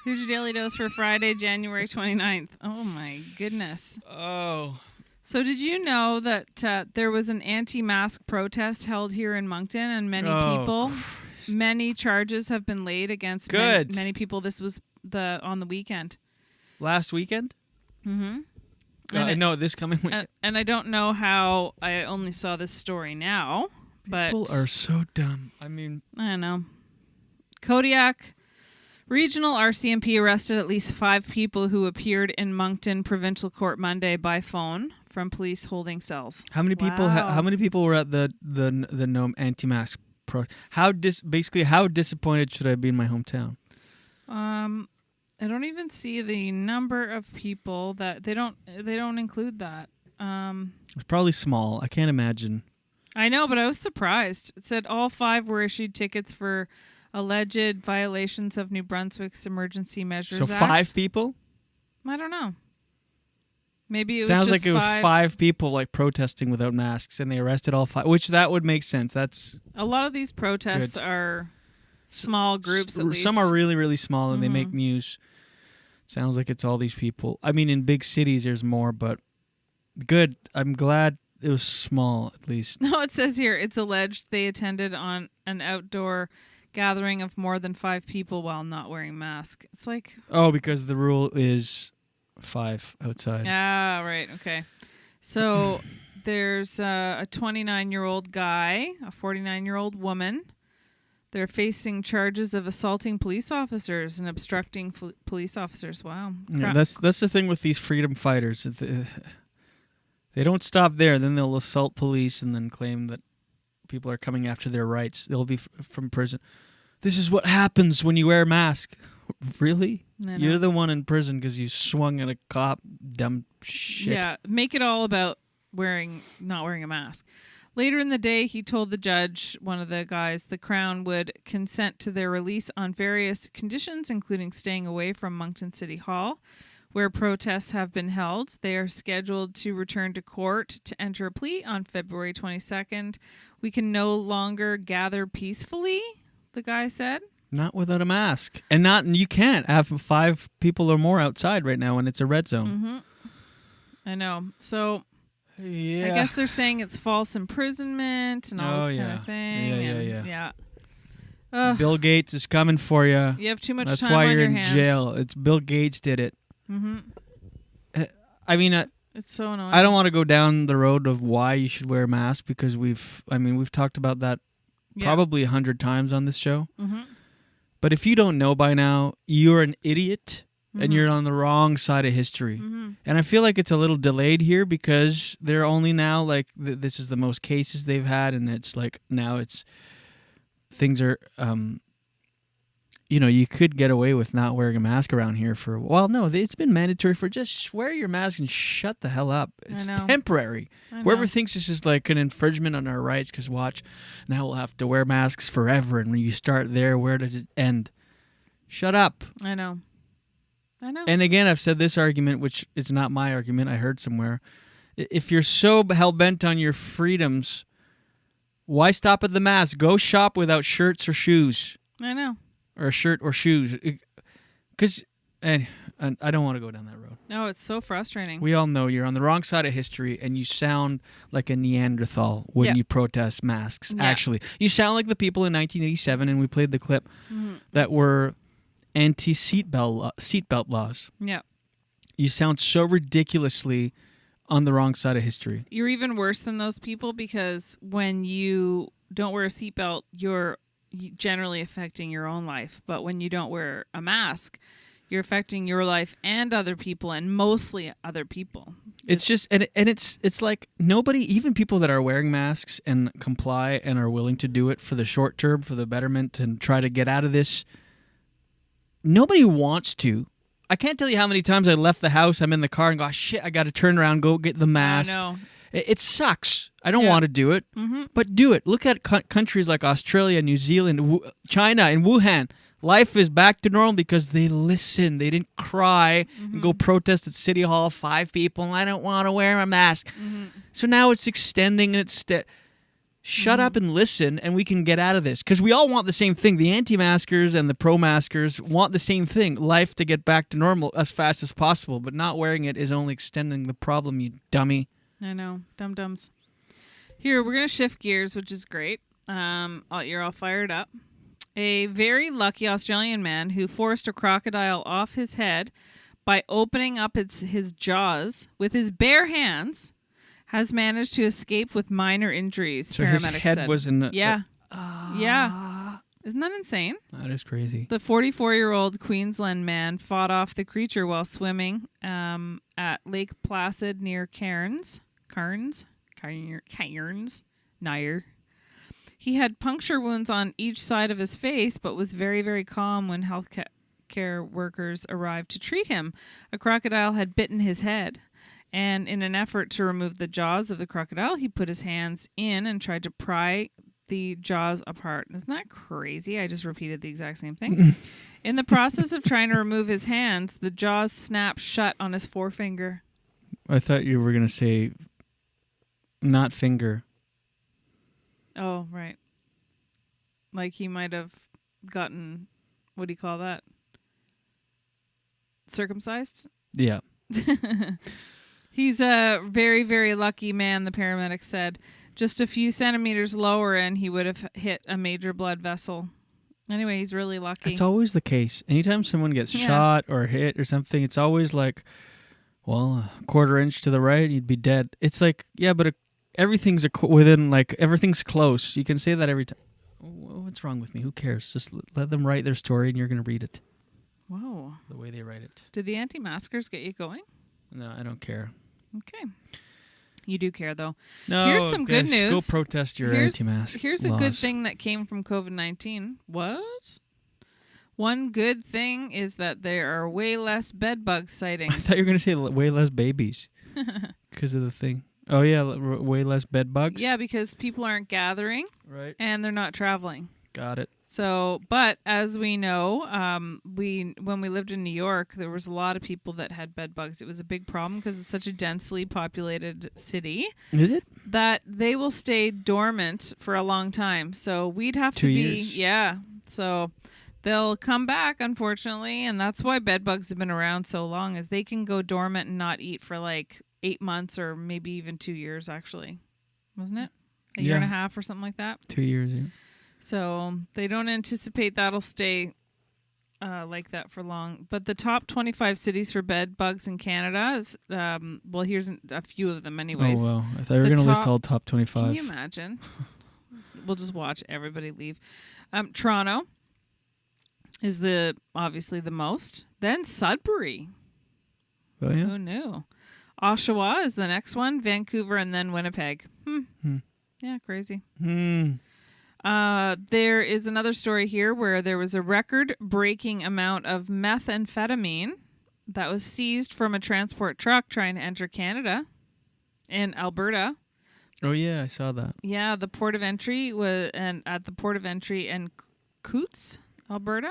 Here's your daily dose for Friday, January 29th. Oh my goodness. Oh. So did you know that there was an anti-mask protest held here in Moncton, and many charges have been laid against many people. This was on the weekend. Last weekend? Mm-hmm. No, this coming weekend. And I don't know how I only saw this story now, but People are so dumb. I mean, I don't know. Kodiak Regional RCMP arrested at least 5 people who appeared in Moncton Provincial Court Monday by phone from police holding cells. how many people? How many people were at the no anti-mask pro? How disappointed should I be in my hometown? I don't even see the number of people that they don't include that. It's probably small. I can't imagine. I know, but I was surprised. It said all 5 were issued tickets for alleged violations of New Brunswick's Emergency Measures So Act. 5 people? I don't know. Maybe it Sounds was just like it was 5. 5 people like protesting without masks, and they arrested all 5. Which that would make sense. That's A lot of these protests Good. are small groups. At least some are really, really small, and they make news. Sounds like it's all these people. I mean, in big cities, there's more, but good. I'm glad it was small, at least. No, it says here it's alleged they attended on an outdoor gathering of more than 5 people while not wearing masks. It's like Oh, because the rule is 5 outside. ah, right, okay. So there's a 29-year-old guy, a 49-year-old woman. They're facing charges of assaulting police officers and obstructing police officers. Wow. Yeah, that's the thing with these freedom fighters. They don't stop there. Then they'll assault police and then claim that people are coming after their rights. They'll be from prison. This is what happens when you wear a mask. Really? I know. You're the one in prison because you swung at a cop. Dumb shit. Yeah, make it all about not wearing a mask. Later in the day, he told the judge, one of the guys, the Crown would consent to their release on various conditions, including staying away from Moncton City Hall, where protests have been held. They are scheduled to return to court to enter a plea on February 22nd. We can no longer gather peacefully, the guy said. Not without a mask. And you can't have 5 people or more outside right now when it's a red zone. Mm-hmm. I know. So yeah. I guess they're saying it's false imprisonment and all this kind of thing. Yeah. Bill Gates is coming for you. You have too much That's time why on you're your in hands. jail. It's Bill Gates did it. Mm-hmm. I mean, It's so annoying. I don't want to go down the road of why you should wear a mask because we've talked about that probably 100 times on this show. Mm-hmm. But if you don't know by now, you're an idiot and you're on the wrong side of history. Mm-hmm. And I feel like it's a little delayed here because they're only now like this is the most cases they've had, and it's like now things are you could get away with not wearing a mask around here for a while. No, it's been mandatory for just wear your mask and shut the hell up. It's temporary. Whoever thinks this is like an infringement on our rights, because watch, now we'll have to wear masks forever. And when you start there, where does it end? Shut up. I know. And again, I've said this argument, which is not my argument. I heard somewhere. If you're so hell-bent on your freedoms, why stop at the mask? Go shop without shirts or shoes. I know. Or a shirt or shoes. Because I don't want to go down that road. No, it's so frustrating. We all know you're on the wrong side of history, and you sound like a Neanderthal when you protest masks, actually. You sound like the people in 1987, and we played the clip, that were anti-seatbelt laws. Yeah. You sound so ridiculously on the wrong side of history. You're even worse than those people because when you don't wear a seatbelt, you're generally affecting your own life. But when you don't wear a mask, you're affecting your life and other people, and mostly other people. It's just, and it's like nobody, even people that are wearing masks and comply and are willing to do it for the short term, for the betterment, and try to get out of this, nobody wants to. I can't tell you how many times I left the house, I'm in the car and go, shit, I got to turn around, go get the mask. I know. It sucks. I don't Yeah. want to do it, but do it. Look at countries like Australia, New Zealand, China, and Wuhan. Life is back to normal because they listen. They didn't cry and go protest at City Hall. 5 people. I don't want to wear a mask. So now it's extending and it's... Shut up and listen, and we can get out of this. Because we all want the same thing. The anti-maskers and the pro-maskers want the same thing. Life to get back to normal as fast as possible. But not wearing it is only extending the problem, you dummy. I know. Dum-dums. Here, we're going to shift gears, which is great. You're all fired up. A very lucky Australian man who forced a crocodile off his head by opening up his jaws with his bare hands has managed to escape with minor injuries. So paramedics his head said. was in... Yeah. Isn't that insane? That is crazy. The 44-year-old Queensland man fought off the creature while swimming at Lake Placid near Cairns. Nair. He had puncture wounds on each side of his face, but was very, very calm when health care workers arrived to treat him. A crocodile had bitten his head. And in an effort to remove the jaws of the crocodile, he put his hands in and tried to pry the jaws apart. Isn't that crazy? I just repeated the exact same thing. In the process of trying to remove his hands, the jaws snapped shut on his forefinger. I thought you were going to say not finger. Oh, right. Like he might have gotten, what do you call that? Circumcised? Yeah. He's a very, very lucky man, the paramedics said. Just a few centimeters lower and he would have hit a major blood vessel. Anyway, he's really lucky. It's always the case. Anytime someone gets shot or hit or something, it's always like, well, a quarter inch to the right, you'd be dead. It's like, yeah, but everything's within, like, everything's close. You can say that every time. What's wrong with me? Who cares? Just let them write their story and you're going to read it. Whoa. The way they write it. Did the anti-maskers get you going? No, I don't care. Okay. You do care, though. No, here's some good news. Go protest your anti-mask Here's laws. a good thing that came from COVID-19. What? One good thing is that there are way less bed bug sightings. I thought you were going to say way less babies because of the thing. Oh, yeah, way less bed bugs? Yeah, because people aren't gathering. Right. And they're not traveling. Got it. So, but as we know, when we lived in New York, there was a lot of people that had bed bugs. It was a big problem because it's such a densely populated city. Is it? That they will stay dormant for a long time. So we'd have 2 to be, years. yeah. So they'll come back, unfortunately, and that's why bed bugs have been around so long, is they can go dormant and not eat for like 8 months or maybe even 2 years, actually. Wasn't it? A year and a half or something like that? 2 years, yeah. So they don't anticipate that'll stay like that for long. But the top 25 cities for bed bugs in Canada is, well, here's a few of them anyways. Oh, wow. I thought you were going to list all top 25. Can you imagine? We'll just watch everybody leave. Toronto is obviously the most. Then Sudbury. Oh, yeah? Who knew? Oshawa is the next one. Vancouver, and then Winnipeg. Yeah, crazy. There is another story here where there was a record-breaking amount of methamphetamine that was seized from a transport truck trying to enter Canada in Alberta. Oh, yeah, I saw that. Yeah, the port of entry at the port of entry in Coutts, Alberta.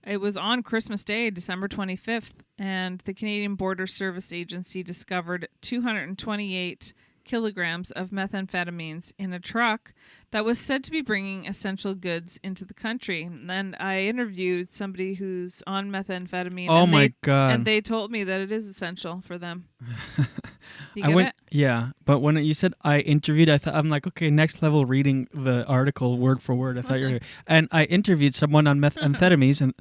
It was on Christmas Day, December 25th, and the Canadian Border Service Agency discovered 228 kilograms of methamphetamines in a truck that was said to be bringing essential goods into the country. And then I interviewed somebody who's on methamphetamine. Oh, my God. And they told me that it is essential for them. You get it? Yeah, but when you said I interviewed, I'm like, okay, next level reading the article word for word. I thought you were, and I interviewed someone on methamphetamines, and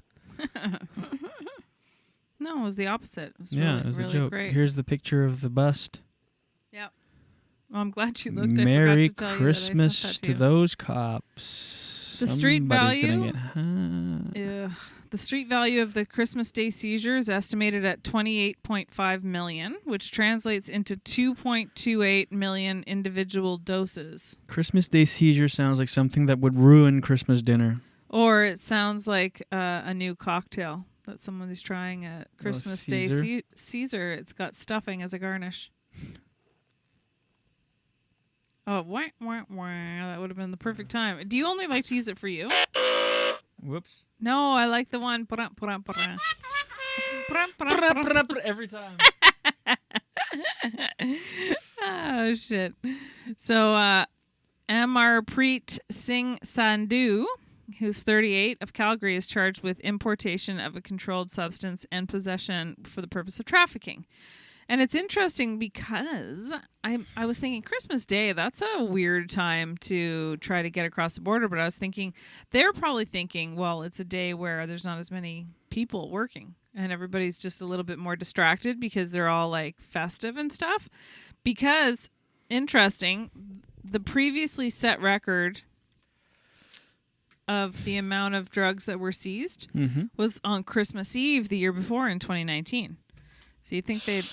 no, it was the opposite. It was it was really a joke. great. Here's the picture of the bust. Yep. Well, I'm glad you looked. Merry I forgot to tell Christmas you that I sent that to you. those cops. The street Somebody's value. gonna get, The street value of the Christmas Day seizure is estimated at $28.5 million, which translates into 2.28 million individual doses. Christmas Day seizure sounds like something that would ruin Christmas dinner. Or it sounds like a new cocktail that somebody's trying at Christmas Day Caesar? Caesar. It's got stuffing as a garnish. Oh, wah, wah, wah. That would have been the perfect time. Do you only like to use it for you? Whoops. No, I like the one. Every time. Oh, shit. So, Amarpreet Singh Sandhu, who's 38, of Calgary, is charged with importation of a controlled substance and possession for the purpose of trafficking. And it's interesting because I was thinking Christmas Day, that's a weird time to try to get across the border. But I was thinking, they're probably thinking, well, it's a day where there's not as many people working. And everybody's just a little bit more distracted because they're all like festive and stuff. Because, interesting, the previously set record of the amount of drugs that were seized was on Christmas Eve the year before in 2019. So you think they'd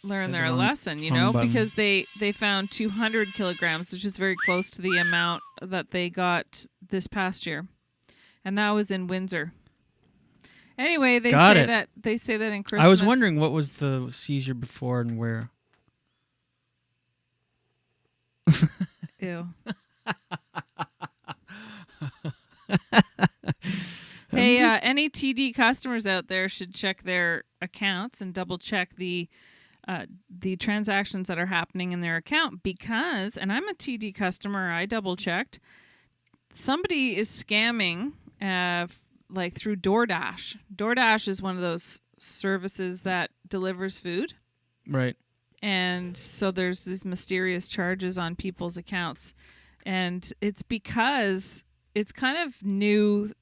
learn their lesson, you know, because they found 200 kilograms, which is very close to the amount that they got this past year. And that was in Windsor. Anyway, they say that in Christmas. I was wondering what was the seizure before and where. Ew. Hey, any TD customers out there should check their accounts and double check the transactions that are happening in their account because, and I'm a TD customer, I double checked. Somebody is scamming like through DoorDash. DoorDash is one of those services that delivers food. Right. And so there's these mysterious charges on people's accounts. And it's because it's kind of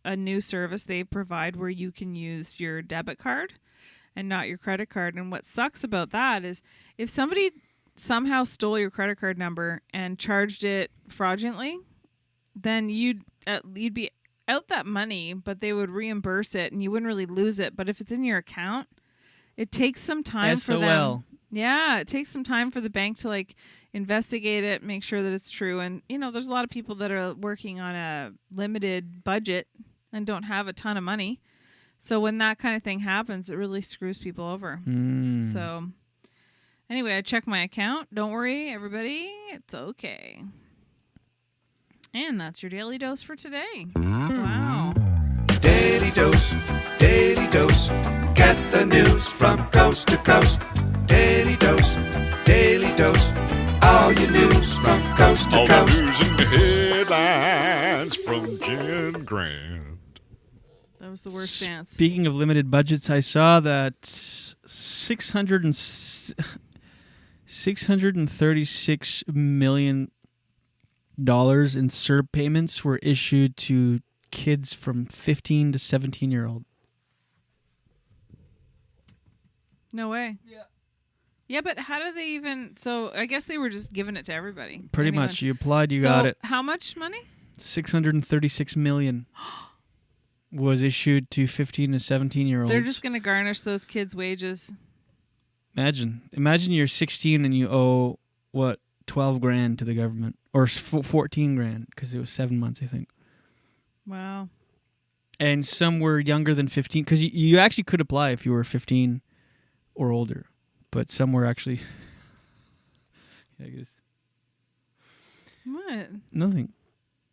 a new service they provide where you can use your debit card and not your credit card. And what sucks about that is if somebody somehow stole your credit card number and charged it fraudulently, then you'd be out that money, but they would reimburse it and you wouldn't really lose it. But if it's in your account, it takes some time for them. Yeah, it takes some time for the bank to like investigate it, make sure that it's true. And, you know, there's a lot of people that are working on a limited budget and don't have a ton of money. So when that kind of thing happens, it really screws people over. So anyway, I checked my account. Don't worry, everybody. It's okay. And that's your Daily Dose for today. Wow. Daily Dose, Daily Dose. Get the news from coast to coast. Daily Dose, Daily Dose. All your news from coast to All coast. the news and headlines from Jen Grant. That was the worst dance. Speaking of limited budgets, I saw that $636 million in CERB payments were issued to kids from 15 to 17-year-old. No way. Yeah, but how do they even... So I guess they were just giving it to everybody. Pretty much. You applied, you got it. How much money? $636 million was issued to 15 to 17-year-olds. They're just going to garnish those kids' wages. Imagine you're 16 and you owe, what, 12 grand to the government. Or 14 grand, because it was 7 months, I think. Wow. And some were younger than 15, because you actually could apply if you were 15 or older. But some were actually... I guess. What? Nothing.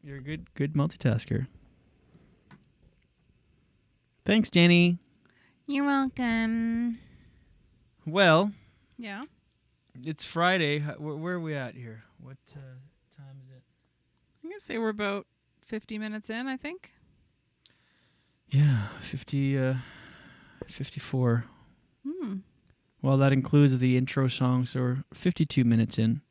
You're a good multitasker. Thanks, Jenny. You're welcome. Well... Yeah? It's Friday. Where are we at here? What time is it? I'm going to say we're about 50 minutes in, I think. Yeah, 54. Hmm. Well, that includes the intro song, so we're 52 minutes in.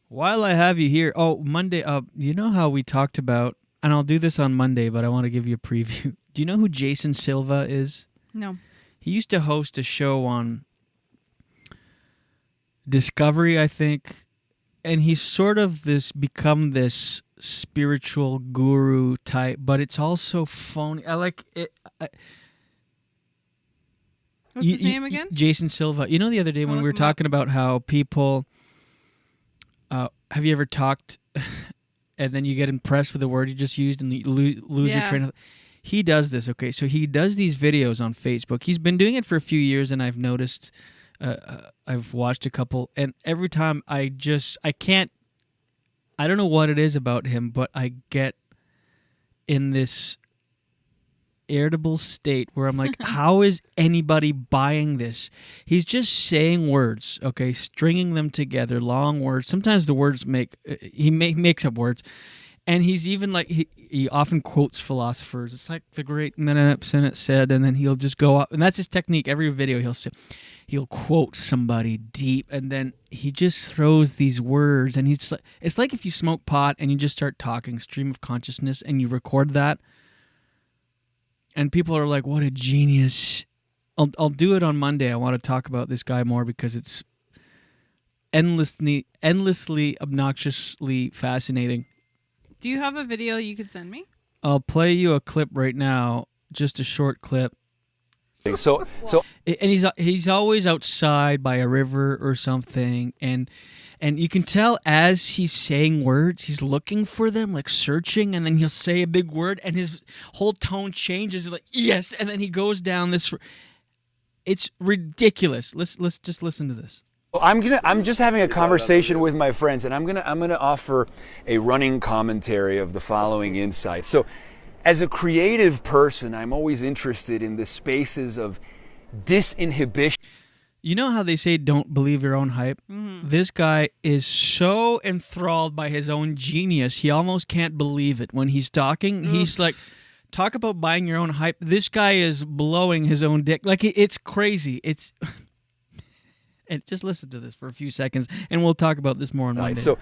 While I have you here, Monday, you know how we talked about, and I'll do this on Monday, but I want to give you a preview. Do you know who Jason Silva is? No. He used to host a show on Discovery, I think, and he's sort of become this spiritual guru type, but it's also phony. I like it. What's his name again? Jason Silva. You know, the other day when we were talking about how people, have you ever talked and then you get impressed with the word you just used and you lose your train of thought? He does this, okay? So he does these videos on Facebook. He's been doing it for a few years, and I've noticed I've watched a couple, and every time I don't know what it is about him, but I get in this irritable state where I'm like, how is anybody buying this? He's just saying words, okay, stringing them together, long words. Sometimes the words makes up words. And he's even like, he often quotes philosophers. It's like the great Senate said, and then he'll just go up. And that's his technique. Every video he'll quote somebody deep, and then he just throws these words. And it's like if you smoke pot and you just start talking stream of consciousness and you record that. And people are like, what a genius. I'll do it on Monday. I want to talk about this guy more because it's endlessly, obnoxiously fascinating. Do you have a video you could send me? I'll play you a clip right now, just a short clip. So and he's always outside by a river or something, and you can tell as he's saying words, he's looking for them, like searching, and then he'll say a big word, and his whole tone changes, like yes, and then he goes down this. It's ridiculous. Let's just listen to this. I'm just having a conversation with my friends, and I'm gonna offer a running commentary of the following insights. So, as a creative person, I'm always interested in the spaces of disinhibition. You know how they say don't believe your own hype? Mm-hmm. This guy is so enthralled by his own genius, he almost can't believe it. When he's talking, he's like, talk about buying your own hype. This guy is blowing his own dick. Like, it's crazy. It's... And just listen to this for a few seconds, and we'll talk about this more on Monday. So,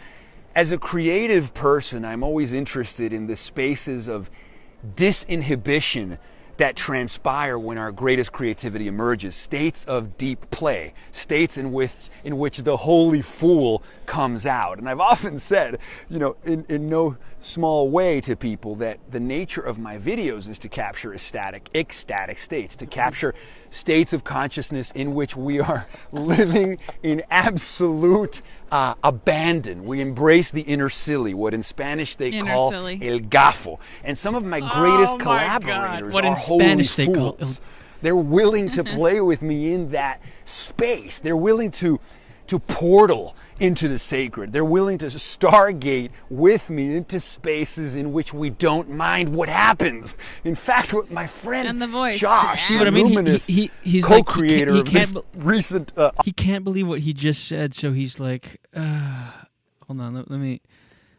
as a creative person, I'm always interested in the spaces of disinhibition that transpire when our greatest creativity emerges, states of deep play, states in which the holy fool comes out. And I've often said, in no small way to people, that the nature of my videos is to capture ecstatic states, to capture states of consciousness in which we are living in absolute abandon. We embrace the inner silly, what in Spanish they call el gafo. And some of my greatest collaborators are holy fools. They're willing to play with me in that space. They're willing to portal into the sacred. They're willing to stargate with me into spaces in which we don't mind what happens. In fact, what my friend and the voice. Josh, but I mean, he's co-creator like, he of this recent... he can't believe what he just said, so he's like, hold on, let me...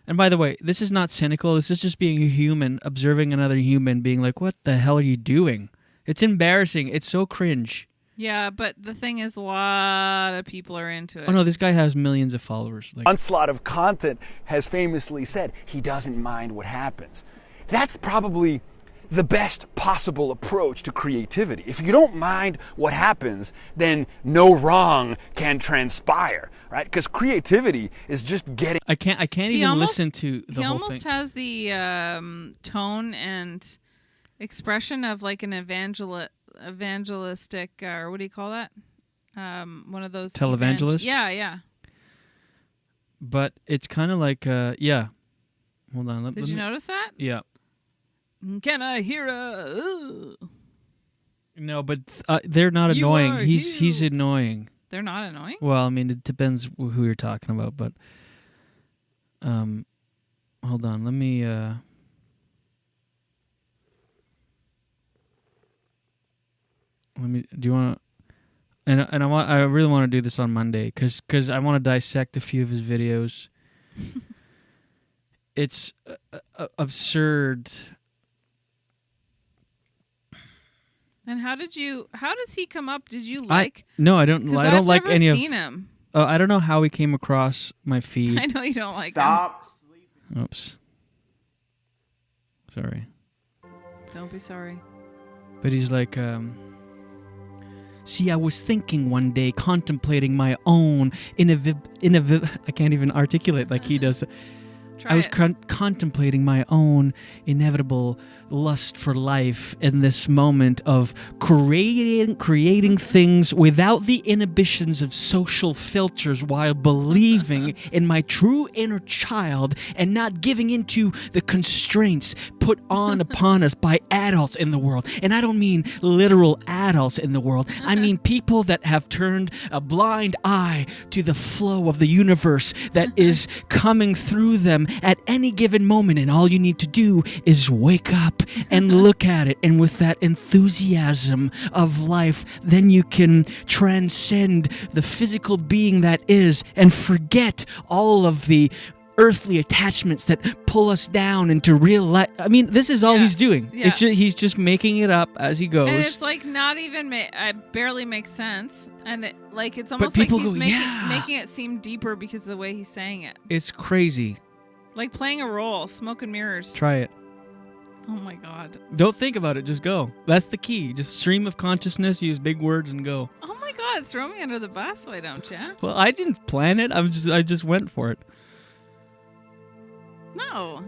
And by the way, this is not cynical. This is just being a human, observing another human, being like, what the hell are you doing? It's embarrassing. It's so cringe. Yeah, but the thing is, a lot of people are into it. Oh, no, this guy has millions of followers. Onslaught of Content has famously said he doesn't mind what happens. That's probably the best possible approach to creativity. If you don't mind what happens, then no wrong can transpire, right? Because creativity is just getting... I can't even listen to the whole thing. He almost has the tone and expression of like an evangelistic, or what do you call that? One of those televangelist. Yeah. But it's kind of like, yeah. Hold on. Did you notice that? Yeah. Can I hear a? No, but they're not annoying. He's annoying. They're not annoying? Well, I mean, it depends who you're talking about, but hold on. Let me. Do you want to? And I really want to do this on Monday because I want to dissect a few of his videos. It's absurd. And how does he come up? Did you No, I don't. I don't like any of. I've never seen him. I don't know how he came across my feed. I know you don't like him. Stop sleeping. Oops. Sorry. Don't be sorry. But he's like, see, I was thinking one day, contemplating my own I can't even articulate like he does. Try I was it. contemplating my own inevitable lust for life in this moment of creating things without the inhibitions of social filters while believing in my true inner child and not giving into the constraints put on upon us by adults in the world. And I don't mean literal adults in the world. I mean people that have turned a blind eye to the flow of the universe that is coming through them at any given moment, and all you need to do is wake up and look at it, and with that enthusiasm of life, then you can transcend the physical being that is and forget all of the earthly attachments that pull us down into real life. I mean, this is all he's doing. Yeah. He's just making it up as he goes. And it's like not even it barely makes sense, and it's almost people like he's go, making it seem deeper because of the way he's saying it. It's crazy. Like playing a role, smoke and mirrors. Try it. Oh my God. Don't think about it. Just go. That's the key. Just stream of consciousness. Use big words and go. Oh my God. Throw me under the bus, why don't you? Well, I didn't plan it. I just went for it. No.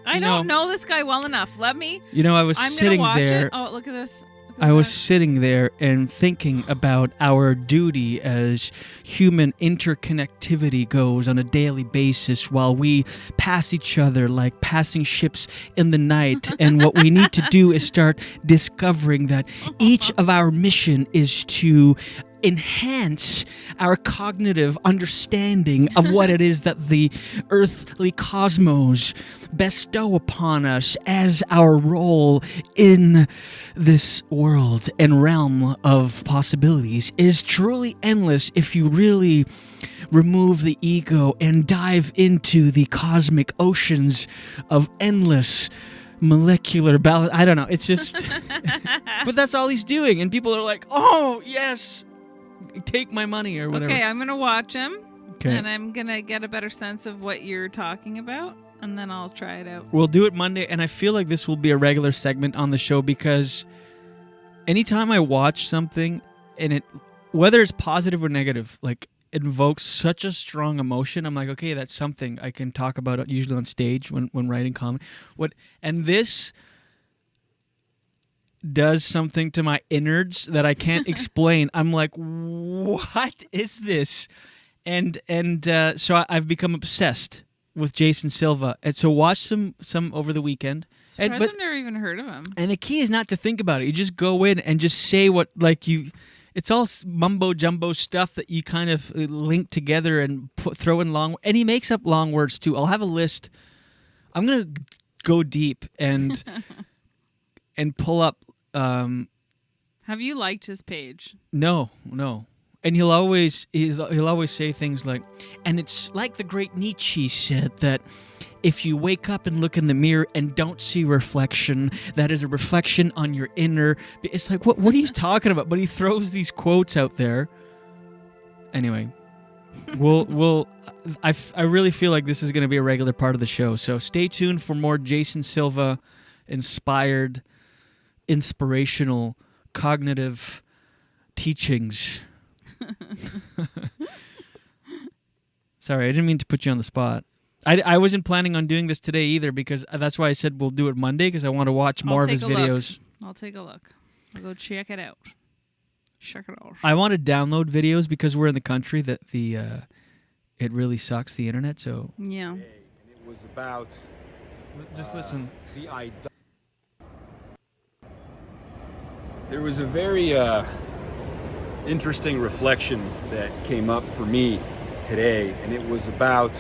I don't know this guy well enough. Let me. I was sitting gonna watch there. It. Oh, look at this. I was sitting there and thinking about our duty as human interconnectivity goes on a daily basis while we pass each other like passing ships in the night. And what we need to do is start discovering that each of our mission is to enhance our cognitive understanding of what it is that the earthly cosmos bestow upon us as our role in this world and realm of possibilities is truly endless if you really remove the ego and dive into the cosmic oceans of endless molecular balance. I don't know. It's just... But that's all he's doing. And people are like, oh, yes, take my money or whatever. Okay, I'm going to watch him. Okay. And I'm going to get a better sense of what you're talking about. And then I'll try it out. We'll do it Monday. And I feel like this will be a regular segment on the show because anytime I watch something and it, whether it's positive or negative, like invokes such a strong emotion, I'm like, okay, that's something I can talk about usually on stage when writing comedy. And this does something to my innards that I can't explain. I'm like, what is this? And so I've become obsessed with Jason Silva. And so watch some over the weekend. Surprised I've never even heard of him. And the key is not to think about it. You just go in and just say what, like you... It's all mumbo jumbo stuff that you kind of link together and throw in long. And he makes up long words too. I'll have a list. I'm gonna go deep and and pull up. Have you liked his page? No. And he'll always say things like, and it's like the great Nietzsche said that if you wake up and look in the mirror and don't see reflection, that is a reflection on your inner. It's like, what are you talking about? But he throws these quotes out there. Anyway, I really feel like this is going to be a regular part of the show. So stay tuned for more Jason Silva inspired, inspirational, cognitive teachings. Sorry, I didn't mean to put you on the spot. I wasn't planning on doing this today either because that's why I said we'll do it Monday because I want to watch more of his videos. I'll take a look. I'll go check it out. Check it out. I want to download videos because we're in the country that it really sucks the internet. So yeah. And it was about just listen. There was a very interesting reflection that came up for me today, and it was about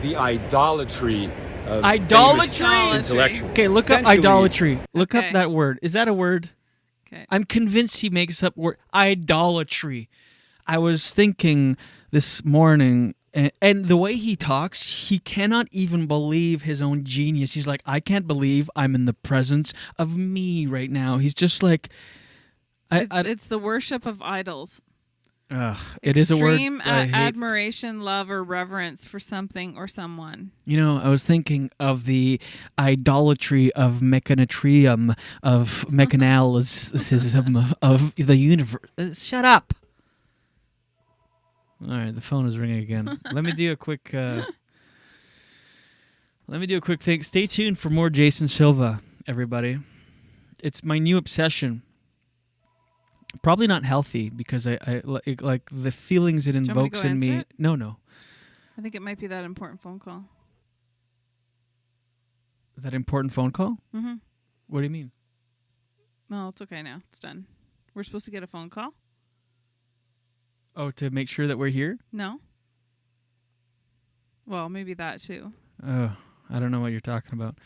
the idolatry of intellectuals. Okay, look up idolatry. Look Okay. up that word. Is that a word? Okay. I'm convinced he makes up word idolatry. I was thinking this morning, and the way he talks, he cannot even believe his own genius. He's like, I can't believe I'm in the presence of me right now. He's just like, It's the worship of idols. It is a word Extreme I hate. admiration, love, or reverence for something or someone. I was thinking of the idolatry of mechanatrium, of mechanalism of the universe. Shut up. All right, the phone is ringing again. Let me do a quick thing. Stay tuned for more Jason Silva, everybody. It's my new obsession. Probably not healthy because I like the feelings it invokes in me. It? No. I think it might be that important phone call. That important phone call? Mm-hmm. What do you mean? No, it's okay now. It's done. We're supposed to get a phone call? Oh, to make sure that we're here? No. Well, maybe that too. Oh, I don't know what you're talking about.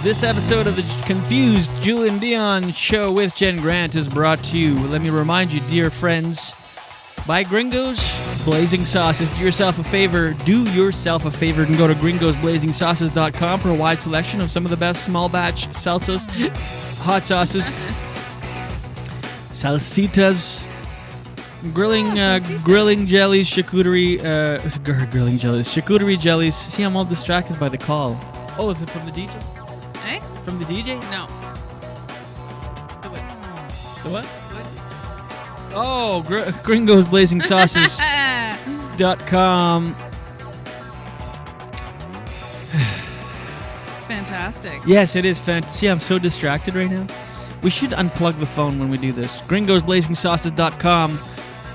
This episode of the Confused Julien Dionne Show with Jen Grant is brought to you, let me remind you, dear friends, by Gringo's Blazing Sauces. Do yourself a favor and go to gringosblazingsauces.com for a wide selection of some of the best small batch salsas, hot sauces, salsitas, grilling jellies, charcuterie jellies. See, I'm all distracted by the call. Oh, is it from the DJ? Eh? From the DJ? No. The what? Oh, gringosblazingsauces.com. It's fantastic. Yes, it is fantastic. See, I'm so distracted right now. We should unplug the phone when we do this. gringosblazingsauces.com.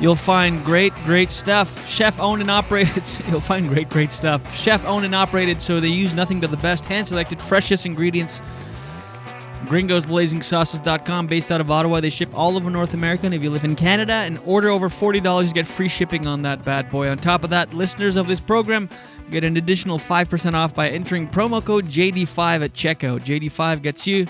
You'll find great stuff. Chef-owned and operated. You'll find great stuff. Chef-owned and operated, so they use nothing but the best hand-selected, freshest ingredients. gringosblazingsauces.com, based out of Ottawa. They ship all over North America, and if you live in Canada and order over $40, you get free shipping on that bad boy. On top of that, listeners of this program get an additional 5% off by entering promo code JD5 at checkout. JD5 gets you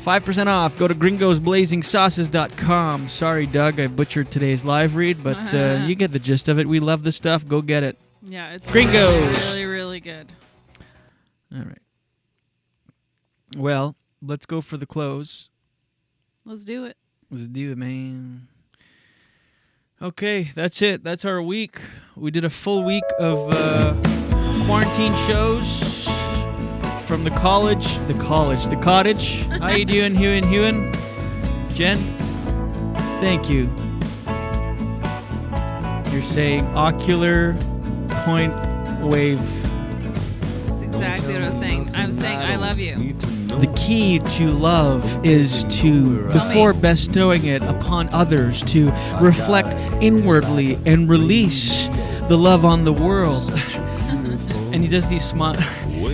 5% off. Go to gringosblazingsauces.com. Sorry, Doug, I butchered today's live read, but you get the gist of it. We love the stuff. Go get it. Yeah, it's Gringos. really, really good. All right. Well, let's go for the close. Let's do it. Let's do it, man. Okay, that's it. That's our week. We did a full week of quarantine shows from the cottage. How you doing, Huon? Jen? Thank you. You're saying ocular point wave. That's exactly what I was saying. I'm saying I love you. The key to love is to, before bestowing it upon others, to reflect inwardly and release the love on the world. And he does these smile,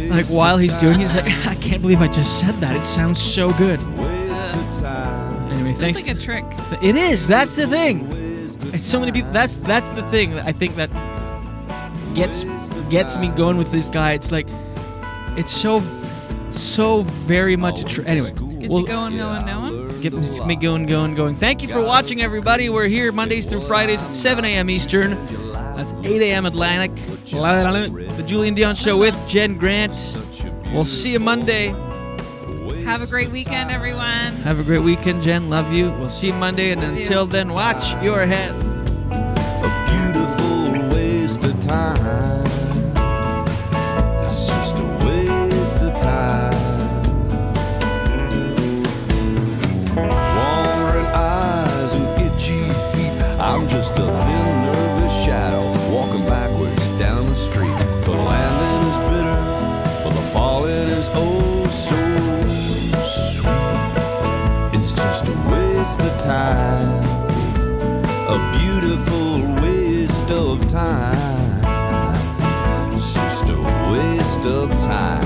like while he's doing it, he's like, I can't believe I just said that. It sounds so good. Anyway, thanks. It's like a trick. It is. That's the thing. It's so many people. That's the thing that I think that gets me going with this guy. It's like, it's so very much a trick. Anyway, Get you going. Get me going. Thank you for watching, everybody. We're here Mondays through Fridays at 7 a.m. Eastern. That's 8 a.m. Atlantic. The Julien Dionne Show with Jen Grant. We'll see you Monday. Have a great weekend, everyone. Have a great weekend, Jen. Love you. We'll see you Monday. And until then, watch your head. A beautiful waste of time. It's just a waste of time. Wandering eyes and itchy feet. I'm just a thin, nervous shadow walking backwards down the street. The landing is bitter, but the falling is oh so sweet. It's just a waste of time. A beautiful waste of time. It's just a waste of time.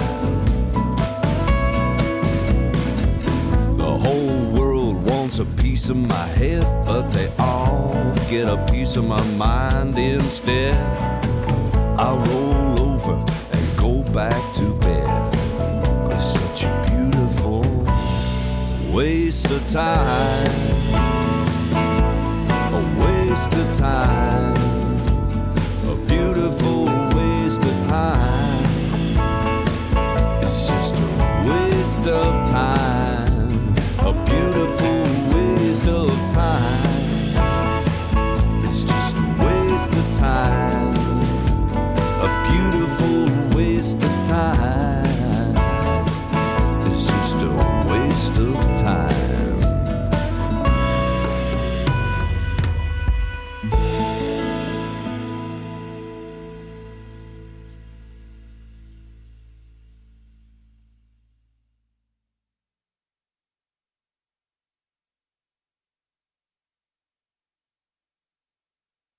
The whole world wants a piece of my head, but they all get a piece of my mind instead. I roll over and go back to bed. It's such a beautiful waste of time. A waste of time.